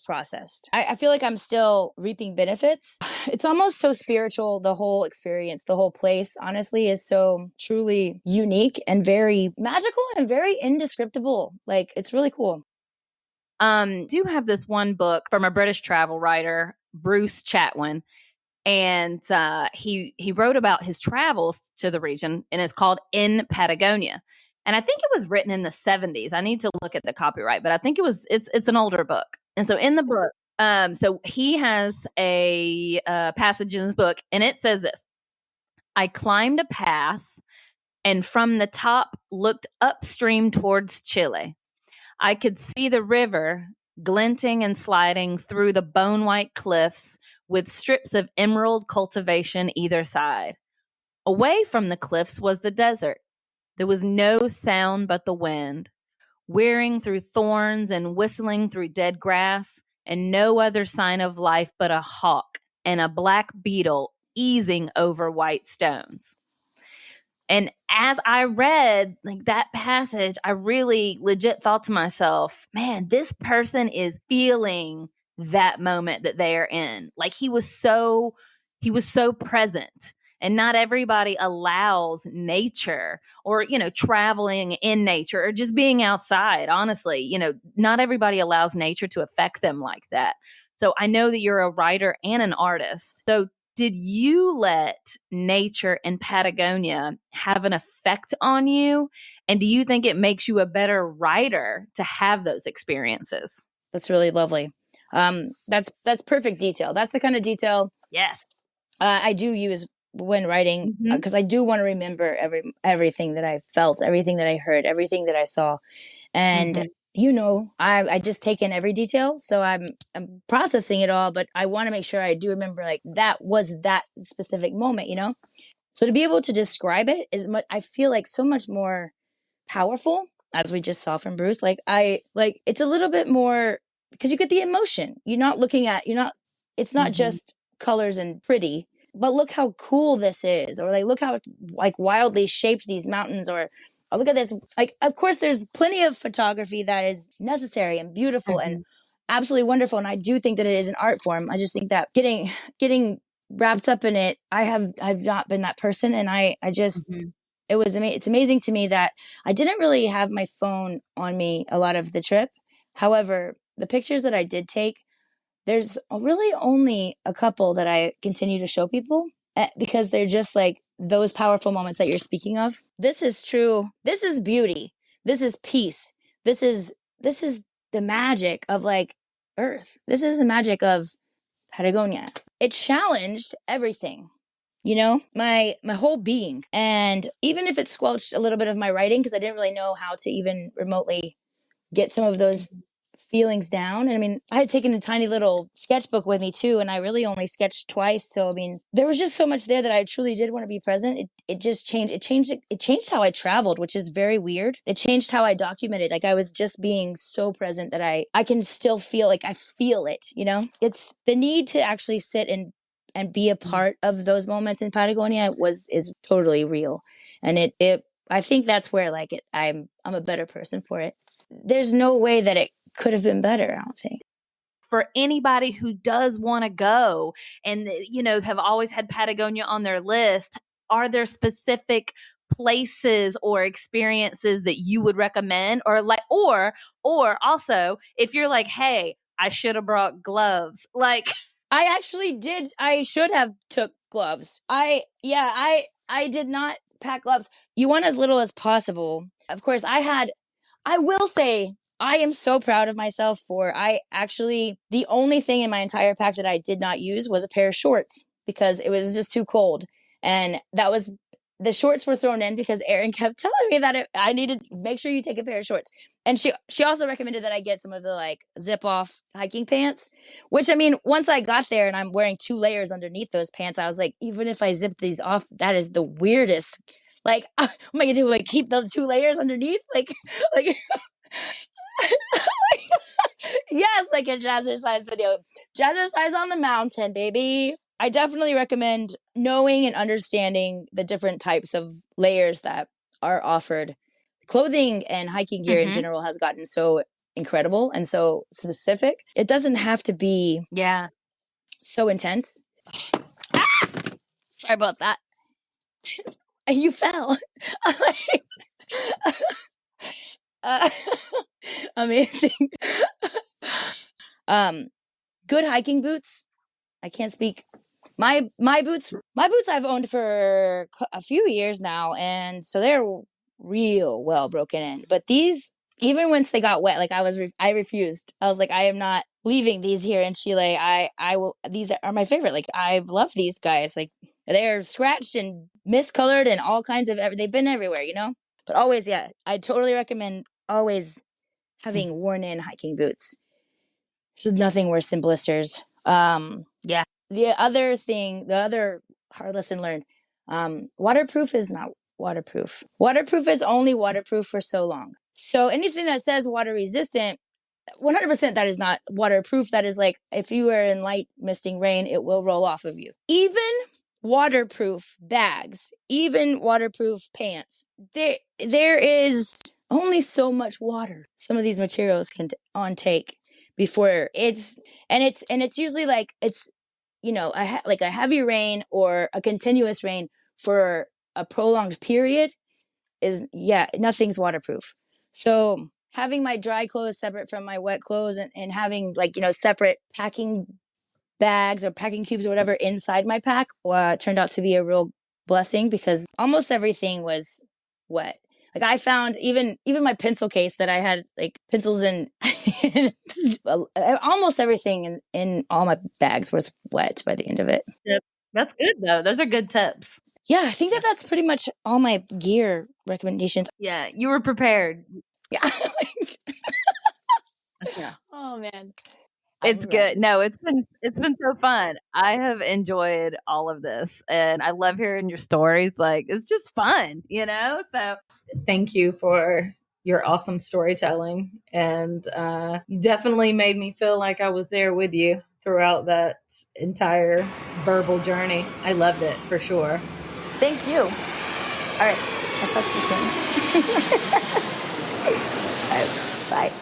processed. I feel like I'm still reaping benefits. It's almost so spiritual. The whole experience, the whole place, honestly, is so truly unique and very magical and very indescribable. Like, it's really cool. Do have this one book from a British travel writer, Bruce Chatwin. And he wrote about his travels to the region, and it's called In Patagonia. And I think it was written in the 70s. I need to look at the copyright, but I think it's an older book. And so in the book, so he has a passage in his book, and it says this: I climbed a path and from the top looked upstream towards Chile. I could see the river glinting and sliding through the bone-white cliffs with strips of emerald cultivation either side. Away from the cliffs was the desert. There was no sound but the wind, whirring through thorns and whistling through dead grass, and no other sign of life but a hawk and a black beetle easing over white stones. And as I read like that passage, I really legit thought to myself, man, this person is feeling that moment that they are in. Like, he was so present. And not everybody allows nature or, traveling in nature or just being outside. Honestly, not everybody allows nature to affect them like that. So I know that you're a writer and an artist. So did you let nature in Patagonia have an effect on you? And do you think it makes you a better writer to have those experiences? That's really lovely. That's perfect detail. That's the kind of detail. Yes. I do use when writing, because I do want to remember everything that I felt, everything that I heard, everything that I saw. And I just take in every detail. So I'm processing it all, but I want to make sure I do remember, like, that was that specific moment, So to be able to describe it is I feel like so much more powerful, as we just saw from Bruce. It's a little bit more, because you get the emotion. It's not just colors and pretty, but look how cool this is, or like, look how like wildly shaped these mountains, or oh, look at this. Like, of course, there's plenty of photography that is necessary and beautiful and absolutely wonderful. And I do think that it is an art form. I just think that getting wrapped up in it, I've not been that person. And I just, it's amazing to me that I didn't really have my phone on me a lot of the trip. However, the pictures that I did take, there's really only a couple that I continue to show people, because they're just like those powerful moments that you're speaking of. This is true. This is beauty. This is peace. this is the magic of like Earth. This is the magic of Patagonia. It challenged everything, you know, my whole being. And even if it squelched a little bit of my writing, because I didn't really know how to even remotely get some of those feelings down. And I mean, I had taken a tiny little sketchbook with me too, and I really only sketched twice. So I mean, there was just so much there that I truly did want to be present. It just changed. It changed how I traveled, which is very weird. It changed how I documented. Like I was just being so present that I can still feel like I feel it, you know? It's the need to actually sit and be a part of those moments in Patagonia is totally real. And it I think that's where like I'm a better person for it. There's no way that it could have been better, I don't think. For anybody who does want to go and, you know, have always had Patagonia on their list, are there specific places or experiences that you would recommend? Or also, if you're like, hey, I should have brought gloves. Like, I actually did. I should have took gloves. I did not pack gloves. You want as little as possible. Of course, I will say I am so proud of myself the only thing in my entire pack that I did not use was a pair of shorts because it was just too cold. And the shorts were thrown in because Erin kept telling me that I needed to make sure you take a pair of shorts. And she also recommended that I get some of the like zip off hiking pants, which I mean, once I got there and I'm wearing 2 layers underneath those pants, I was like, even if I zip these off, that is the weirdest. Like, what am I gonna do? Like keep the 2 layers underneath? Like yes, like a jazzercise video. Jazzercise on the mountain, baby. I definitely recommend knowing and understanding the different types of layers that are offered. Clothing and hiking gear in general has gotten so incredible and so specific. It doesn't have to be so intense. Ah! Sorry about that. You fell. Amazing. Good hiking boots. I can't speak. My boots I've owned for a few years now, and so they're real well broken in. But these, even once they got wet, like I refused. I was like, I am not leaving these here in Chile. I will. These are my favorite. Like I love these guys. Like they're scratched and miscolored and all kinds of. They've been everywhere, you know. But always, yeah, I totally recommend always having worn in hiking boots. There's nothing worse than blisters. The other hard lesson learned, waterproof is not waterproof. Waterproof is only waterproof for so long. So anything that says water resistant, 100% that is not waterproof. That is like, if you are in light misting rain, it will roll off of you. Even waterproof bags, even waterproof pants, there is only so much water some of these materials can take before it's usually like it's, you know, like a heavy rain or a continuous rain for a prolonged period is, nothing's waterproof. So having my dry clothes separate from my wet clothes and having like, you know, separate packing bags or packing cubes or whatever inside my pack turned out to be a real blessing because almost everything was wet. Like I found even my pencil case that I had like pencils in almost everything in all my bags was wet by the end of it. That's good though. Those are good tips. Yeah, I think that's pretty much all my gear recommendations. Yeah, you were prepared. Yeah. Yeah. Oh man. It's good. No, it's been so fun. I have enjoyed all of this and I love hearing your stories. Like it's just fun, you know? So thank you for your awesome storytelling. And you definitely made me feel like I was there with you throughout that entire verbal journey. I loved it for sure. Thank you. All right. I'll talk to you soon. All right. Bye.